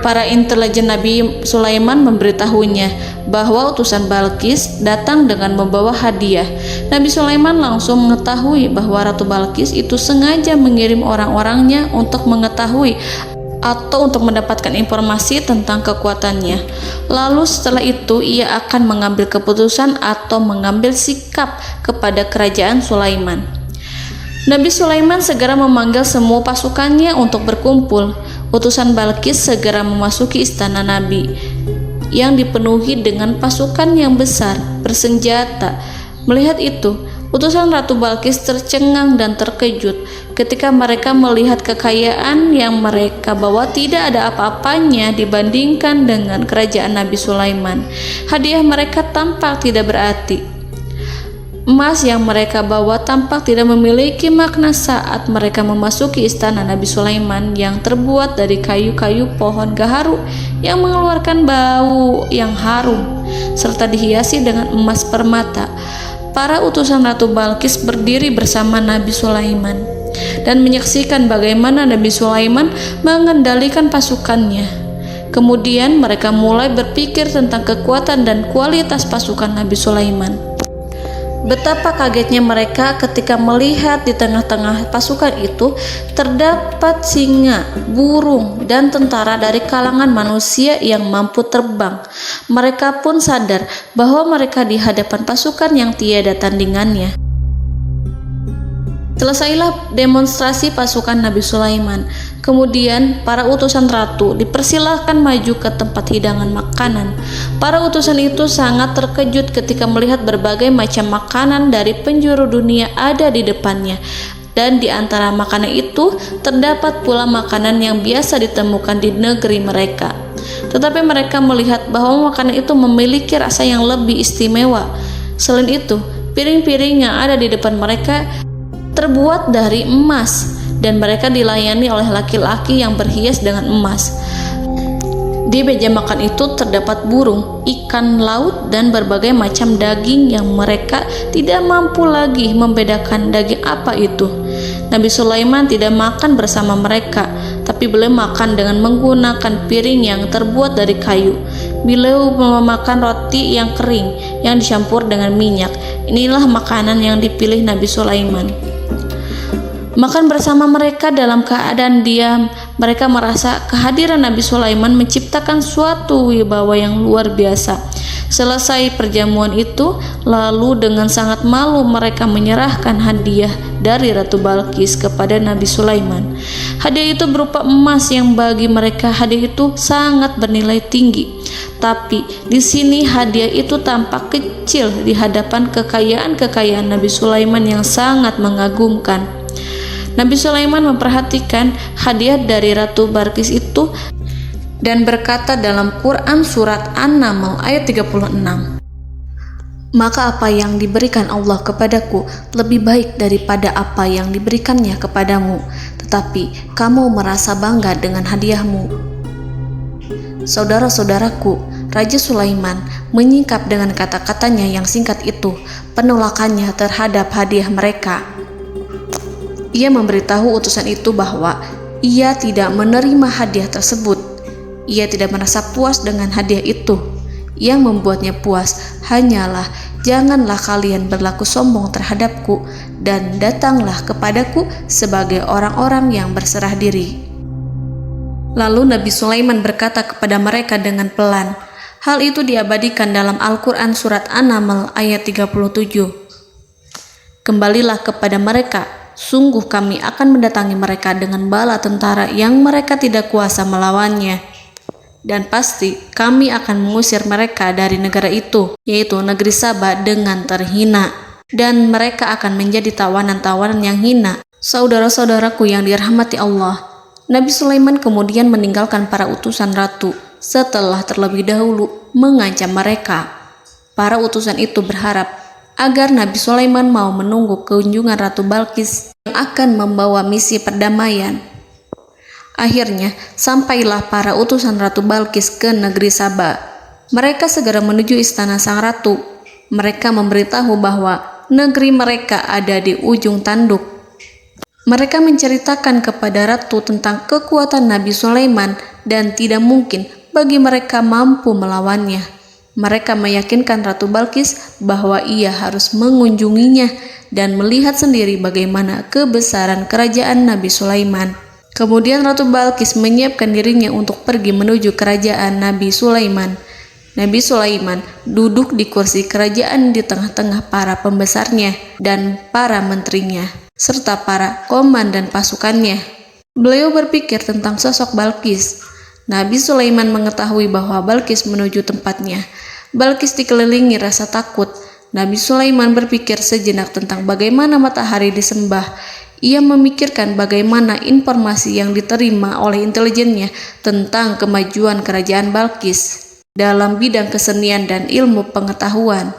Para intelijen Nabi Sulaiman memberitahunya bahwa utusan Balqis datang dengan membawa hadiah. Nabi Sulaiman langsung mengetahui bahwa Ratu Balqis itu sengaja mengirim orang-orangnya untuk mengetahui atau untuk mendapatkan informasi tentang kekuatannya. Lalu setelah itu ia akan mengambil keputusan atau mengambil sikap kepada kerajaan Sulaiman. Nabi Sulaiman segera memanggil semua pasukannya untuk berkumpul. Utusan Balqis segera memasuki istana Nabi yang dipenuhi dengan pasukan yang besar bersenjata. Melihat itu, utusan Ratu Balqis tercengang dan terkejut ketika mereka melihat kekayaan yang mereka bawa tidak ada apa-apanya dibandingkan dengan kerajaan Nabi Sulaiman. Hadiah mereka tampak tidak berarti. Emas yang mereka bawa tampak tidak memiliki makna saat mereka memasuki istana Nabi Sulaiman yang terbuat dari kayu-kayu pohon gaharu yang mengeluarkan bau yang harum serta dihiasi dengan emas permata. Para utusan Ratu Balqis berdiri bersama Nabi Sulaiman dan menyaksikan bagaimana Nabi Sulaiman mengendalikan pasukannya. Kemudian mereka mulai berpikir tentang kekuatan dan kualitas pasukan Nabi Sulaiman. Betapa kagetnya mereka ketika melihat di tengah-tengah pasukan itu terdapat singa, burung, dan tentara dari kalangan manusia yang mampu terbang. Mereka pun sadar bahwa mereka di hadapan pasukan yang tiada tandingannya. Selesailah demonstrasi pasukan Nabi Sulaiman. Kemudian para utusan ratu dipersilahkan maju ke tempat hidangan makanan. Para utusan itu sangat terkejut ketika melihat berbagai macam makanan dari penjuru dunia ada di depannya. Dan di antara makanan itu terdapat pula makanan yang biasa ditemukan di negeri mereka. Tetapi mereka melihat bahwa makanan itu memiliki rasa yang lebih istimewa. Selain itu, piring-piring yang ada di depan mereka terbuat dari emas dan mereka dilayani oleh laki-laki yang berhias dengan emas. Di meja makan itu terdapat burung, ikan laut, dan berbagai macam daging yang mereka tidak mampu lagi membedakan daging apa itu. Nabi Sulaiman tidak makan bersama mereka, tapi beliau makan dengan menggunakan piring yang terbuat dari kayu. Beliau memakan roti yang kering yang dicampur dengan minyak. Inilah makanan yang dipilih Nabi Sulaiman. Makan bersama mereka dalam keadaan diam, mereka merasa kehadiran Nabi Sulaiman menciptakan suatu wibawa yang luar biasa. Selesai perjamuan itu, lalu dengan sangat malu mereka menyerahkan hadiah dari Ratu Balqis kepada Nabi Sulaiman. Hadiah itu berupa emas yang bagi mereka hadiah itu sangat bernilai tinggi. Tapi di sini hadiah itu tampak kecil di hadapan kekayaan-kekayaan Nabi Sulaiman yang sangat mengagumkan. Nabi Sulaiman memperhatikan hadiah dari Ratu Balqis itu dan berkata dalam Quran surat An-Naml ayat 36, "Maka apa yang diberikan Allah kepadaku lebih baik daripada apa yang diberikannya kepadamu, tetapi kamu merasa bangga dengan hadiahmu." Saudara-saudaraku, Raja Sulaiman menyingkap dengan kata-katanya yang singkat itu penolakannya terhadap hadiah mereka. Ia memberitahu utusan itu bahwa ia tidak menerima hadiah tersebut. Ia tidak merasa puas dengan hadiah itu. Yang membuatnya puas hanyalah, "Janganlah kalian berlaku sombong terhadapku dan datanglah kepadaku sebagai orang-orang yang berserah diri." Lalu Nabi Sulaiman berkata kepada mereka dengan pelan. Hal itu diabadikan dalam Al-Quran surat An-Naml ayat 37. "Kembalilah kepada mereka. Sungguh kami akan mendatangi mereka dengan bala tentara yang mereka tidak kuasa melawannya. Dan pasti kami akan mengusir mereka dari negara itu, yaitu negeri Saba, dengan terhina. Dan mereka akan menjadi tawanan-tawanan yang hina." Saudara-saudaraku yang dirahmati Allah, Nabi Sulaiman kemudian meninggalkan para utusan ratu setelah terlebih dahulu mengancam mereka. Para utusan itu berharap agar Nabi Sulaiman mau menunggu kunjungan Ratu Balqis yang akan membawa misi perdamaian. Akhirnya, sampailah para utusan Ratu Balqis ke negeri Saba. Mereka segera menuju istana sang ratu. Mereka memberitahu bahwa negeri mereka ada di ujung tanduk. Mereka menceritakan kepada ratu tentang kekuatan Nabi Sulaiman dan tidak mungkin bagi mereka mampu melawannya. Mereka meyakinkan Ratu Balqis bahwa ia harus mengunjunginya dan melihat sendiri bagaimana kebesaran kerajaan Nabi Sulaiman. Kemudian Ratu Balqis menyiapkan dirinya untuk pergi menuju kerajaan Nabi Sulaiman. Nabi Sulaiman duduk di kursi kerajaan di tengah-tengah para pembesarnya dan para menterinya, serta para komandan pasukannya. Beliau berpikir tentang sosok Balqis. Nabi Sulaiman mengetahui bahwa Balqis menuju tempatnya. Balqis dikelilingi rasa takut. Nabi Sulaiman berpikir sejenak tentang bagaimana matahari disembah. Ia memikirkan bagaimana informasi yang diterima oleh intelijennya tentang kemajuan kerajaan Balqis dalam bidang kesenian dan ilmu pengetahuan.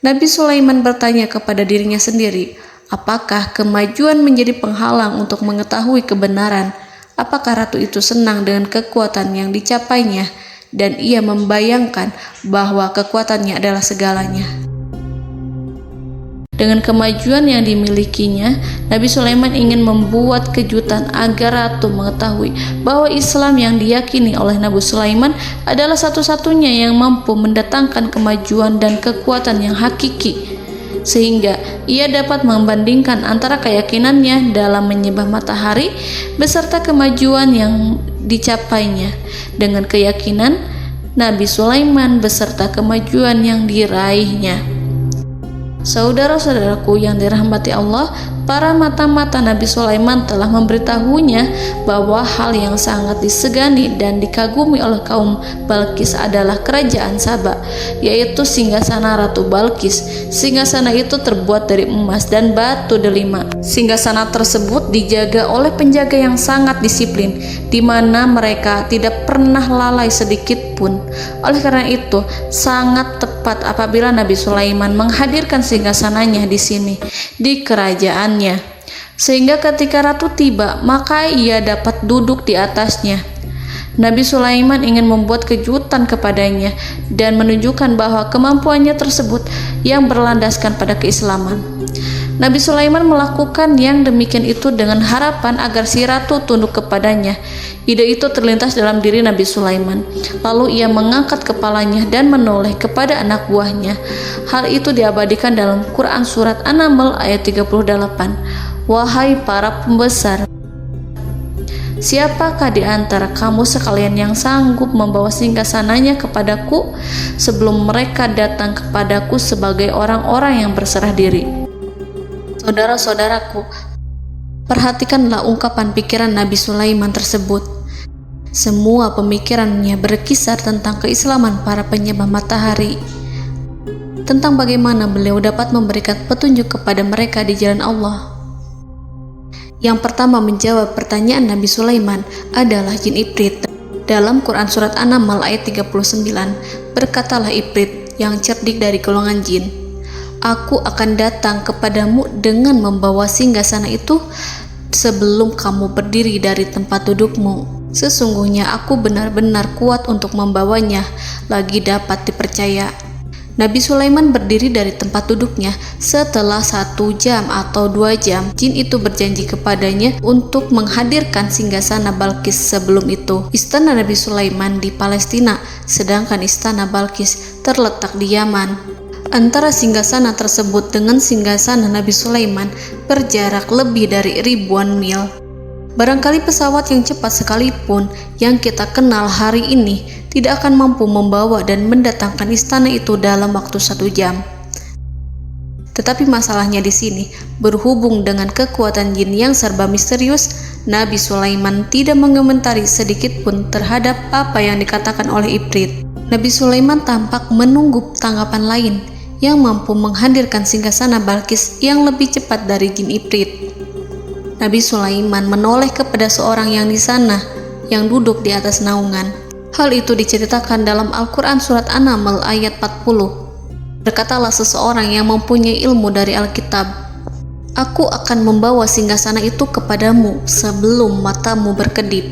Nabi Sulaiman bertanya kepada dirinya sendiri, apakah kemajuan menjadi penghalang untuk mengetahui kebenaran? Apakah ratu itu senang dengan kekuatan yang dicapainya? Dan ia membayangkan bahwa kekuatannya adalah segalanya. Dengan kemajuan yang dimilikinya, Nabi Sulaiman ingin membuat kejutan agar ratu mengetahui bahwa Islam yang diyakini oleh Nabi Sulaiman adalah satu-satunya yang mampu mendatangkan kemajuan dan kekuatan yang hakiki, sehingga ia dapat membandingkan antara keyakinannya dalam menyembah matahari beserta kemajuan yang dicapainya dengan keyakinan Nabi Sulaiman beserta kemajuan yang diraihnya. Saudara-saudaraku yang dirahmati Allah, para mata-mata Nabi Sulaiman telah memberitahunya bahwa hal yang sangat disegani dan dikagumi oleh kaum Balqis adalah kerajaan Saba, yaitu singgasana Ratu Balqis. Singgasana itu terbuat dari emas dan batu delima. Singgasana tersebut dijaga oleh penjaga yang sangat disiplin, di mana mereka tidak pernah lalai sedikit pun. Oleh karena itu, sangat tepat apabila Nabi Sulaiman menghadirkan singgasananya di sini, di kerajaannya. sehingga ketika ratu tiba, maka ia dapat duduk di atasnya. Nabi Sulaiman ingin membuat kejutan kepadanya dan menunjukkan bahwa kemampuannya tersebut yang berlandaskan pada keislaman. Nabi Sulaiman melakukan yang demikian itu dengan harapan agar si ratu tunduk kepadanya. Ide itu terlintas dalam diri Nabi Sulaiman. Lalu ia mengangkat kepalanya dan menoleh kepada anak buahnya. Hal itu diabadikan dalam Quran Surat An-Naml ayat 38. Wahai para pembesar, siapakah di antara kamu sekalian yang sanggup membawa singgasananya kepadaku sebelum mereka datang kepadaku sebagai orang-orang yang berserah diri? Saudara-saudaraku, perhatikanlah ungkapan pikiran Nabi Sulaiman tersebut. Semua pemikirannya berkisar tentang keislaman para penyembah matahari, tentang bagaimana beliau dapat memberikan petunjuk kepada mereka di jalan Allah. Yang pertama menjawab pertanyaan Nabi Sulaiman adalah jin Ifrit. Dalam Quran Surat An-Naml ayat 39, berkatalah Ifrit yang cerdik dari golongan jin, "Aku akan datang kepadamu dengan membawa singgasana itu sebelum kamu berdiri dari tempat dudukmu. Sesungguhnya aku benar-benar kuat untuk membawanya, lagi dapat dipercaya." Nabi Sulaiman berdiri dari tempat duduknya. Setelah 1 jam atau 2 jam, jin itu berjanji kepadanya untuk menghadirkan singgasana Balkis. Sebelum itu, istana Nabi Sulaiman di Palestina, sedangkan istana Balkis terletak di Yaman. Antara singgasana tersebut dengan singgasana Nabi Sulaiman berjarak lebih dari ribuan mil. Barangkali pesawat yang cepat sekalipun yang kita kenal hari ini tidak akan mampu membawa dan mendatangkan istana itu dalam waktu 1 jam. Tetapi masalahnya di sini, berhubung dengan kekuatan jin yang serba misterius, Nabi Sulaiman tidak mengomentari sedikit pun terhadap apa yang dikatakan oleh Ifrit. Nabi Sulaiman tampak menunggu tanggapan lain yang mampu menghadirkan singgasana Balkis yang lebih cepat dari jin Ifrit. Nabi Sulaiman menoleh kepada seorang yang di sana, yang duduk di atas naungan. Hal itu diceritakan dalam Al-Quran Surat An-Naml ayat 40. Berkatalah seseorang yang mempunyai ilmu dari Alkitab, "Aku akan membawa singgasana itu kepadamu sebelum matamu berkedip."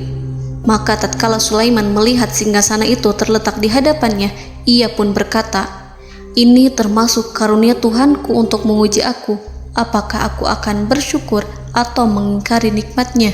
Maka tatkala Sulaiman melihat singgasana itu terletak di hadapannya, ia pun berkata, "Ini termasuk karunia Tuhanku untuk menguji aku, apakah aku akan bersyukur atau mengingkari nikmatnya.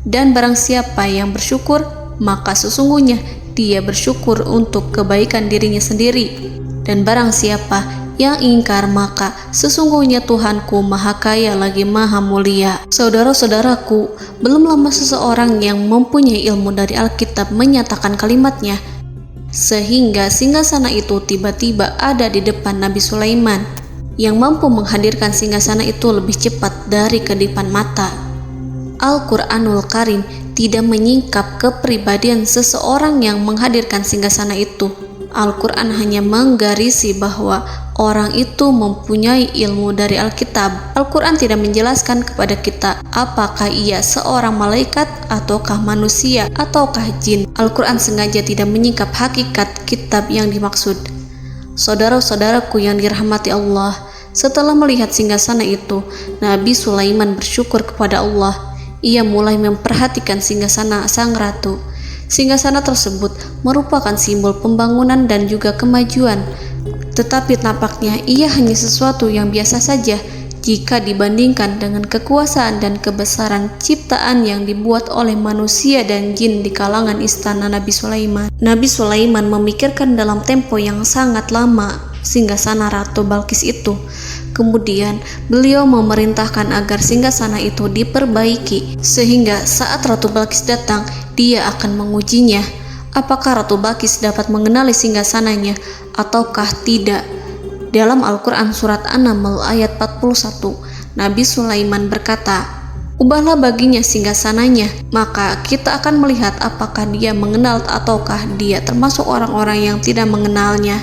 Dan barang siapa yang bersyukur, maka sesungguhnya dia bersyukur untuk kebaikan dirinya sendiri. Dan barang siapa yang ingkar, maka sesungguhnya Tuhanku maha kaya lagi maha mulia." Saudara-saudaraku, belum lama seseorang yang mempunyai ilmu dari Alkitab menyatakan kalimatnya, sehingga singgasana itu tiba-tiba ada di depan Nabi Sulaiman, yang mampu menghadirkan singgasana itu lebih cepat dari kedipan mata. Al-Quranul Karim tidak menyingkap kepribadian seseorang yang menghadirkan singgasana itu. Al-Quran hanya menggarisi bahwa orang itu mempunyai ilmu dari Alkitab. Al-Quran tidak menjelaskan kepada kita apakah ia seorang malaikat ataukah manusia ataukah jin. Al-Quran sengaja tidak menyingkap hakikat kitab yang dimaksud. Saudara-saudaraku yang dirahmati Allah, setelah melihat singgasana itu, Nabi Sulaiman bersyukur kepada Allah. Ia mulai memperhatikan singgasana sang ratu. Singgasana tersebut merupakan simbol pembangunan dan juga kemajuan, tetapi nampaknya ia hanya sesuatu yang biasa saja jika dibandingkan dengan kekuasaan dan kebesaran ciptaan yang dibuat oleh manusia dan jin di kalangan istana Nabi Sulaiman. Nabi Sulaiman memikirkan dalam tempo yang sangat lama singgasana Ratu Balkis itu. Kemudian beliau memerintahkan agar singgasana itu diperbaiki, sehingga saat Ratu Balkis datang, dia akan mengujinya. Apakah Ratu Balkis dapat mengenali singgasananya ataukah tidak? Dalam Al-Quran Surat An-Naml ayat 41, Nabi Sulaiman berkata, "Ubahlah baginya singgasananya, maka kita akan melihat apakah dia mengenal ataukah dia termasuk orang-orang yang tidak mengenalnya."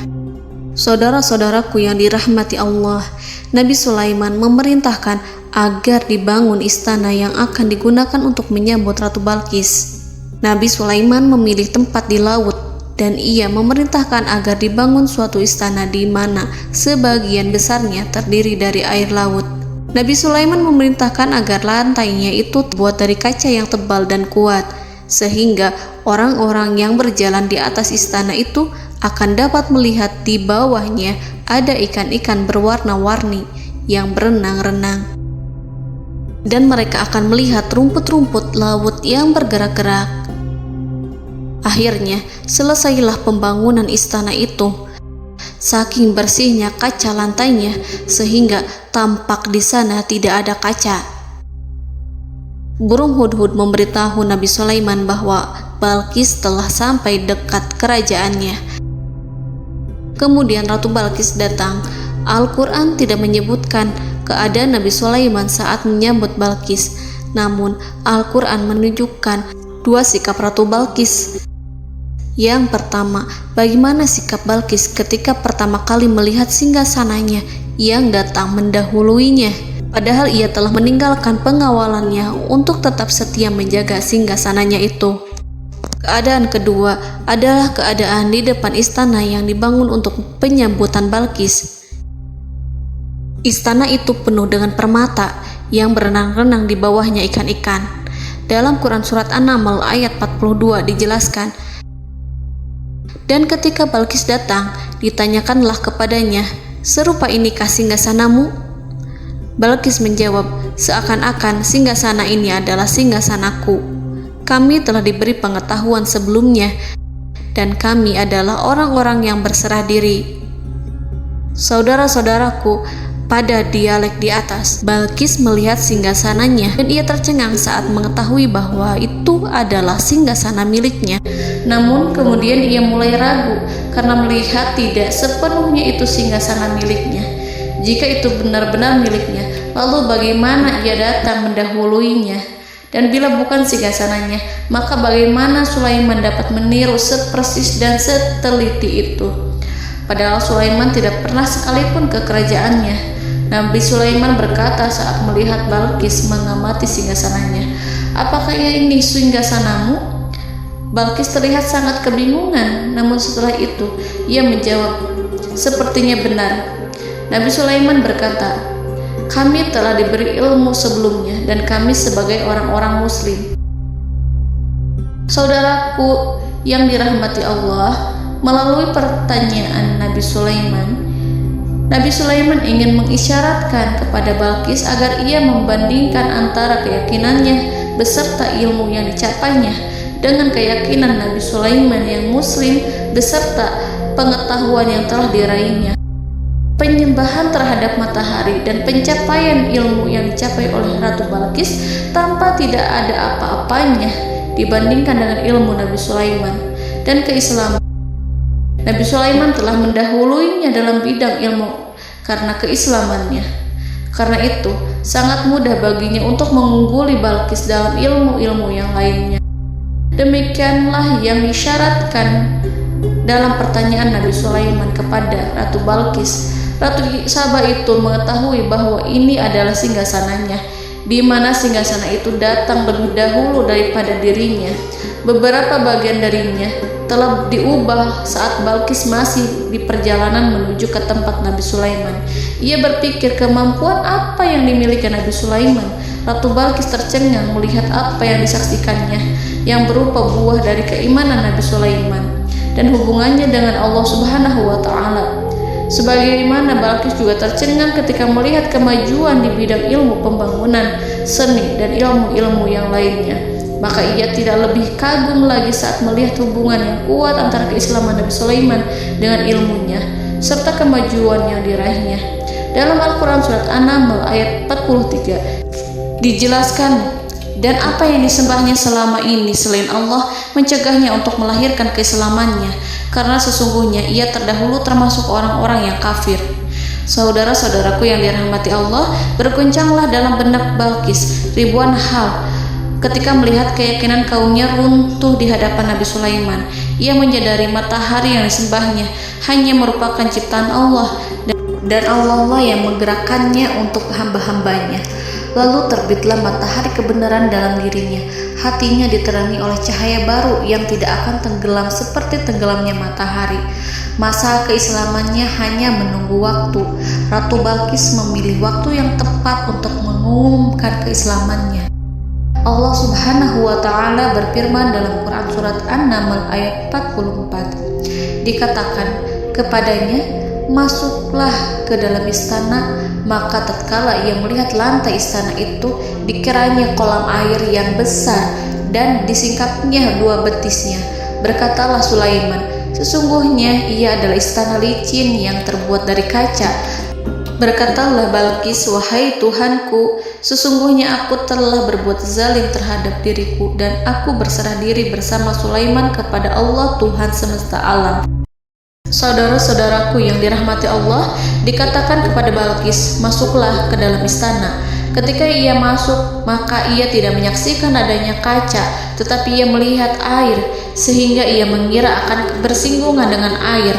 Saudara-saudaraku yang dirahmati Allah, Nabi Sulaiman memerintahkan agar dibangun istana yang akan digunakan untuk menyambut Ratu Balkis. Nabi Sulaiman memilih tempat di laut, dan ia memerintahkan agar dibangun suatu istana di mana sebagian besarnya terdiri dari air laut. Nabi Sulaiman memerintahkan agar lantainya itu terbuat dari kaca yang tebal dan kuat, sehingga orang-orang yang berjalan di atas istana itu akan dapat melihat di bawahnya ada ikan-ikan berwarna-warni yang berenang-renang. Dan mereka akan melihat rumput-rumput laut yang bergerak-gerak. Akhirnya, selesailah pembangunan istana itu. Saking bersihnya kaca lantainya, sehingga tampak di sana tidak ada kaca. Burung hudhud memberitahu Nabi Sulaiman bahwa Balkis telah sampai dekat kerajaannya. Kemudian Ratu Balkis datang. Al-Quran tidak menyebutkan keadaan Nabi Sulaiman saat menyambut Balkis, namun Al-Quran menunjukkan dua sikap Ratu Balkis. Yang pertama, bagaimana sikap Balkis ketika pertama kali melihat singgasananya yang datang mendahuluinya, padahal ia telah meninggalkan pengawalannya untuk tetap setia menjaga singgasananya itu. Keadaan kedua adalah keadaan di depan istana yang dibangun untuk penyambutan Balkis. Istana itu penuh dengan permata yang berenang-renang di bawahnya ikan-ikan. Dalam Quran Surat An-Naml ayat 42 dijelaskan, dan ketika Balkis datang, ditanyakanlah kepadanya, serupa inikah singgasanamu? Balkis menjawab, seakan-akan singgasana ini adalah singgasanaku. Kami telah diberi pengetahuan sebelumnya, dan kami adalah orang-orang yang berserah diri. Saudara-saudaraku, pada dialek di atas, Balkis melihat singgasananya dan ia tercengang saat mengetahui bahwa itu adalah singgasana miliknya. Namun kemudian ia mulai ragu karena melihat tidak sepenuhnya itu singgasana miliknya. Jika itu benar-benar miliknya, lalu bagaimana ia datang mendahuluinya? Dan bila bukan singgasananya, maka bagaimana Sulaiman dapat meniru sepersis dan seteliti itu? Padahal Sulaiman tidak pernah sekalipun ke kerajaannya. Nabi Sulaiman berkata saat melihat Balkis mengamati singgasananya, apakah ini singgasanamu? Balkis terlihat sangat kebingungan, namun setelah itu ia menjawab, sepertinya benar. Nabi Sulaiman berkata, kami telah diberi ilmu sebelumnya dan kami sebagai orang-orang muslim. Saudaraku yang dirahmati Allah, melalui pertanyaan Nabi Sulaiman ingin mengisyaratkan kepada Balkis agar ia membandingkan antara keyakinannya beserta ilmu yang dicapainya dengan keyakinan Nabi Sulaiman yang muslim beserta pengetahuan yang telah diraihnya. Penyembahan terhadap matahari dan pencapaian ilmu yang dicapai oleh Ratu Balkis tanpa tidak ada apa-apanya dibandingkan dengan ilmu Nabi Sulaiman dan keislaman. Nabi Sulaiman telah mendahuluinya dalam bidang ilmu karena keislamannya. Karena itu, sangat mudah baginya untuk mengungguli Balkis dalam ilmu-ilmu yang lainnya. Demikianlah yang disyaratkan dalam pertanyaan Nabi Sulaiman kepada Ratu Balkis. Ratu Saba itu mengetahui bahwa ini adalah singgasananya, di mana singgasana itu datang lebih dahulu daripada dirinya. Beberapa bagian darinya telah diubah saat Balkis masih di perjalanan menuju ke tempat Nabi Sulaiman. Ia berpikir kemampuan apa yang dimiliki Nabi Sulaiman. Ratu Balkis tercengang melihat apa yang disaksikannya, yang berupa buah dari keimanan Nabi Sulaiman dan hubungannya dengan Allah Subhanahu wa Ta'ala. Sebagaimana Balkis juga tercengang ketika melihat kemajuan di bidang ilmu pembangunan, seni, dan ilmu-ilmu yang lainnya. Maka ia tidak lebih kagum lagi saat melihat hubungan yang kuat antara keislaman Nabi Sulaiman dengan ilmunya, serta kemajuan yang diraihnya. Dalam Al-Quran Surat An-Naml ayat 43 dijelaskan, dan apa yang disembahnya selama ini selain Allah mencegahnya untuk melahirkan keislamannya, karena sesungguhnya ia terdahulu termasuk orang-orang yang kafir. Saudara-saudaraku yang dirahmati Allah, berguncanglah dalam benak Balkis ribuan hal ketika melihat keyakinan kaumnya runtuh di hadapan Nabi Sulaiman. Ia menyadari matahari yang disembahnya hanya merupakan ciptaan Allah, dan Allah lah yang menggerakkannya untuk hamba-hambanya. Lalu terbitlah matahari kebenaran dalam dirinya. Hatinya diterangi oleh cahaya baru yang tidak akan tenggelam seperti tenggelamnya matahari. Masa keislamannya hanya menunggu waktu. Ratu Balqis memilih waktu yang tepat untuk mengumumkan keislamannya. Allah Subhanahu wa Ta'ala berfirman dalam Quran Surat An-Naml ayat 44. Dikatakan kepadanya, masuklah ke dalam istana. Maka tatkala ia melihat lantai istana itu, dikiranya kolam air yang besar dan disingkapnya 2 betisnya. Berkatalah Sulaiman, sesungguhnya ia adalah istana licin yang terbuat dari kaca. Berkatalah Balqis, wahai Tuhanku, sesungguhnya aku telah berbuat zalim terhadap diriku dan aku berserah diri bersama Sulaiman kepada Allah Tuhan semesta alam. Saudara-saudaraku yang dirahmati Allah, dikatakan kepada Balqis, masuklah ke dalam istana. Ketika ia masuk, maka ia tidak menyaksikan adanya kaca, tetapi ia melihat air, sehingga ia mengira akan bersinggungan dengan air.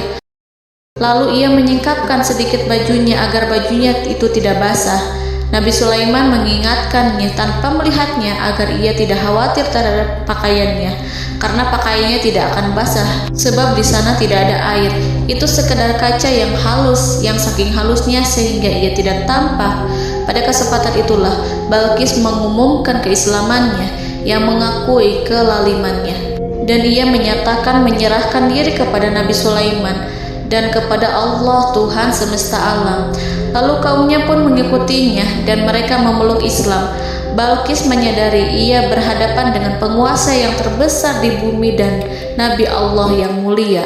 Lalu ia menyingkapkan sedikit bajunya agar bajunya itu tidak basah. Nabi Sulaiman mengingatkannya tanpa melihatnya agar ia tidak khawatir terhadap pakaiannya, karena pakaiannya tidak akan basah, sebab di sana tidak ada air. Itu sekedar kaca yang halus, yang saking halusnya sehingga ia tidak tampak. Pada kesempatan itulah Balqis mengumumkan keislamannya yang mengakui kelalimannya, dan ia menyatakan menyerahkan diri kepada Nabi Sulaiman dan kepada Allah Tuhan semesta alam. Lalu kaumnya pun mengikutinya dan mereka memeluk Islam. Balqis menyadari ia berhadapan dengan penguasa yang terbesar di bumi dan Nabi Allah yang mulia.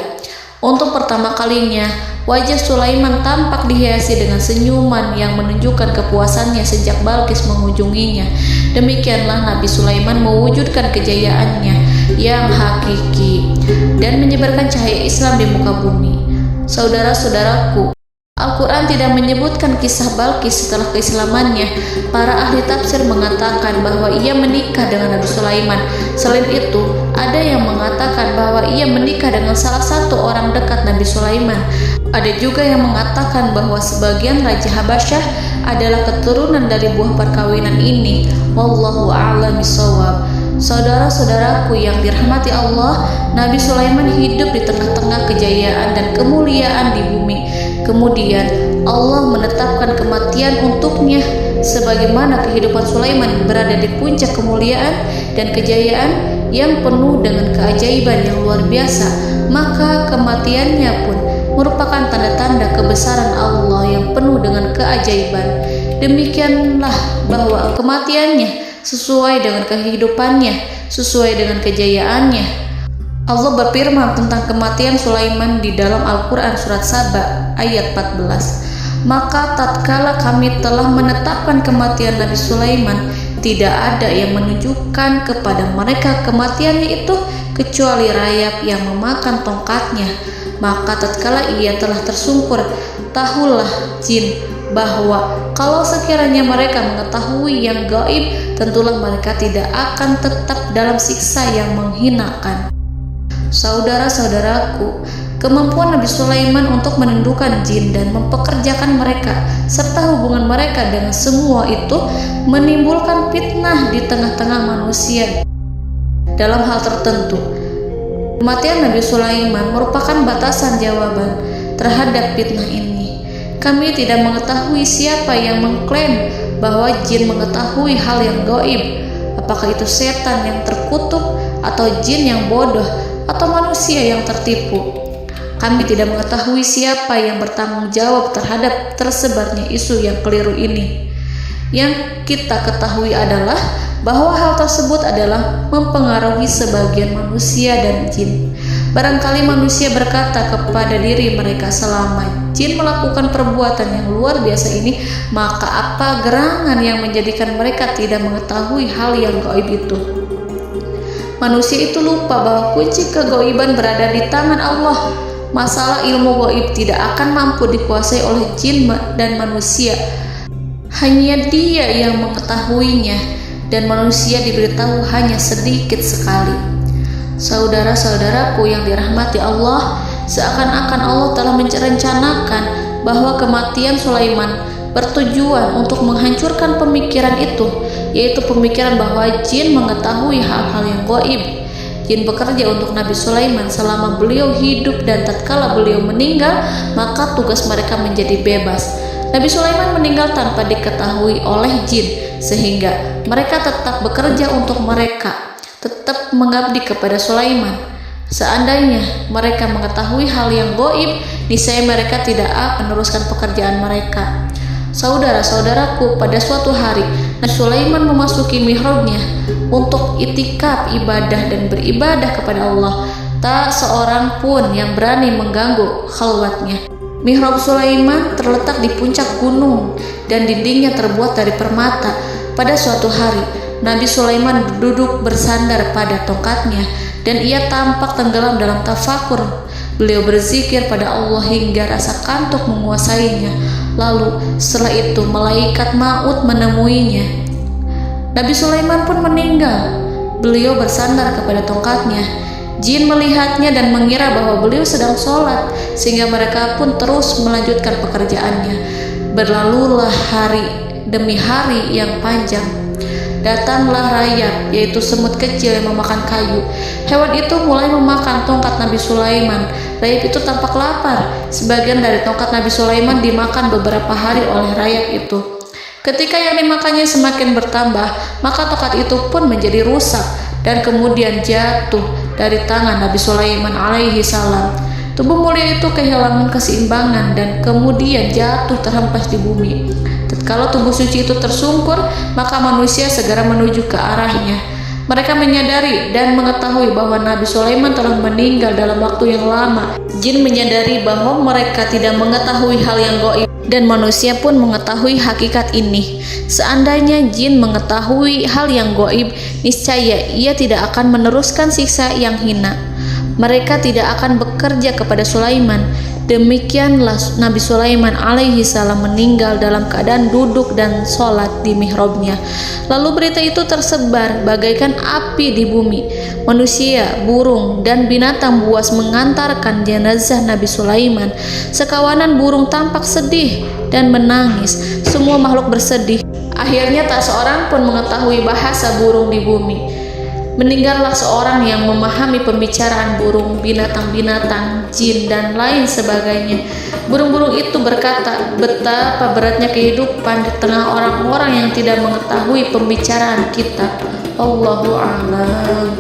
Untuk pertama kalinya, wajah Sulaiman tampak dihiasi dengan senyuman yang menunjukkan kepuasannya sejak Balqis mengunjunginya. Demikianlah Nabi Sulaiman mewujudkan kejayaannya yang hakiki dan menyebarkan cahaya Islam di muka bumi. Saudara-saudaraku, Al-Quran tidak menyebutkan kisah Balqis setelah keislamannya. Para ahli tafsir mengatakan bahwa ia menikah dengan Nabi Sulaiman. Selain itu, ada yang mengatakan bahwa ia menikah dengan salah satu orang dekat Nabi Sulaiman. Ada juga yang mengatakan bahwa sebagian Raja Habasyah adalah keturunan dari buah perkawinan ini. Wallahu a'lam bishawab. Saudara-saudaraku yang dirahmati Allah, Nabi Sulaiman hidup di tengah-tengah kejayaan dan kemuliaan di bumi. Kemudian Allah menetapkan kematian untuknya, sebagaimana kehidupan Sulaiman berada di puncak kemuliaan dan kejayaan yang penuh dengan keajaiban yang luar biasa, maka kematiannya pun merupakan tanda-tanda kebesaran Allah yang penuh dengan keajaiban. Demikianlah bahwa kematiannya sesuai dengan kehidupannya, sesuai dengan kejayaannya. Allah berfirman tentang kematian Sulaiman di dalam Al-Quran Surat Saba ayat 14. Maka tatkala kami telah menetapkan kematian Nabi Sulaiman, tidak ada yang menunjukkan kepada mereka kematiannya itu kecuali rayap yang memakan tongkatnya. Maka tatkala ia telah tersungkur, tahulah jin bahwa kalau sekiranya mereka mengetahui yang gaib, tentulah mereka tidak akan tetap dalam siksa yang menghinakan. Saudara-saudaraku, kemampuan Nabi Sulaiman untuk menundukkan jin dan mempekerjakan mereka serta hubungan mereka dengan semua itu menimbulkan fitnah di tengah-tengah manusia. Dalam hal tertentu, kematian Nabi Sulaiman merupakan batasan jawaban terhadap fitnah ini. Kami tidak mengetahui siapa yang mengklaim bahwa jin mengetahui hal yang gaib, apakah itu setan yang terkutuk atau jin yang bodoh atau manusia yang tertipu. Kami tidak mengetahui siapa yang bertanggung jawab terhadap tersebarnya isu yang keliru ini. Yang kita ketahui adalah bahwa hal tersebut adalah mempengaruhi sebagian manusia dan jin. Barangkali manusia berkata kepada diri mereka, selama jin melakukan perbuatan yang luar biasa ini, maka apa gerangan yang menjadikan mereka tidak mengetahui hal yang gaib itu? Manusia itu lupa bahwa kunci kegaiban berada di tangan Allah. Masalah ilmu gaib tidak akan mampu dikuasai oleh jin dan manusia. Hanya Dia yang mengetahuinya, dan manusia diberitahu hanya sedikit sekali. Saudara-saudaraku yang dirahmati Allah, seakan-akan Allah telah merencanakan bahwa kematian Sulaiman bertujuan untuk menghancurkan pemikiran itu, yaitu pemikiran bahwa jin mengetahui hal-hal yang gaib. Jin bekerja untuk Nabi Sulaiman selama beliau hidup, dan tatkala beliau meninggal, maka tugas mereka menjadi bebas. Nabi Sulaiman meninggal tanpa diketahui oleh jin, sehingga mereka tetap bekerja untuk mereka, tetap mengabdi kepada Sulaiman. Seandainya mereka mengetahui hal yang gaib, niscaya mereka tidak akan meneruskan pekerjaan mereka. Saudara-saudaraku, pada suatu hari Nabi Sulaiman memasuki mihrabnya untuk itikaf ibadah dan beribadah kepada Allah. Tak seorang pun yang berani mengganggu khalwatnya. Mihrab Sulaiman terletak di puncak gunung dan dindingnya terbuat dari permata. Pada suatu hari Nabi Sulaiman duduk bersandar pada tongkatnya dan ia tampak tenggelam dalam tafakur. Beliau berzikir pada Allah hingga rasa kantuk menguasainya. Lalu setelah itu malaikat maut menemuinya. Nabi Sulaiman pun meninggal. Beliau bersandar kepada tongkatnya. Jin melihatnya dan mengira bahwa beliau sedang sholat, sehingga mereka pun terus melanjutkan pekerjaannya. Berlalulah hari demi hari yang panjang. Datanglah rayap, yaitu semut kecil yang memakan kayu. Hewan itu mulai memakan tongkat Nabi Sulaiman. Rayap itu tampak lapar. Sebagian dari tongkat Nabi Sulaiman dimakan beberapa hari oleh rayap itu. Ketika yang dimakannya semakin bertambah, maka tongkat itu pun menjadi rusak dan kemudian jatuh dari tangan Nabi Sulaiman alaihi salam. Tubuh mulia itu kehilangan keseimbangan dan kemudian jatuh terhempas di bumi. Tatkala tubuh suci itu tersungkur, maka manusia segera menuju ke arahnya. Mereka menyadari dan mengetahui bahwa Nabi Sulaiman telah meninggal dalam waktu yang lama. Jin menyadari bahwa mereka tidak mengetahui hal yang gaib, dan manusia pun mengetahui hakikat ini. Seandainya jin mengetahui hal yang gaib, niscaya ia tidak akan meneruskan siksa yang hina. Mereka tidak akan bekerja kepada Sulaiman. Demikianlah Nabi Sulaiman alaihi salam meninggal dalam keadaan duduk dan sholat di mihrabnya. Lalu berita itu tersebar bagaikan api di bumi. Manusia, burung, dan binatang buas mengantarkan jenazah Nabi Sulaiman. Sekawanan burung tampak sedih dan menangis. Semua makhluk bersedih. Akhirnya tak seorang pun mengetahui bahasa burung di bumi. Meninggallah seorang yang memahami pembicaraan burung, binatang-binatang, jin, dan lain sebagainya. Burung-burung itu berkata, betapa beratnya kehidupan di tengah orang-orang yang tidak mengetahui pembicaraan kita. Allahu a'lam.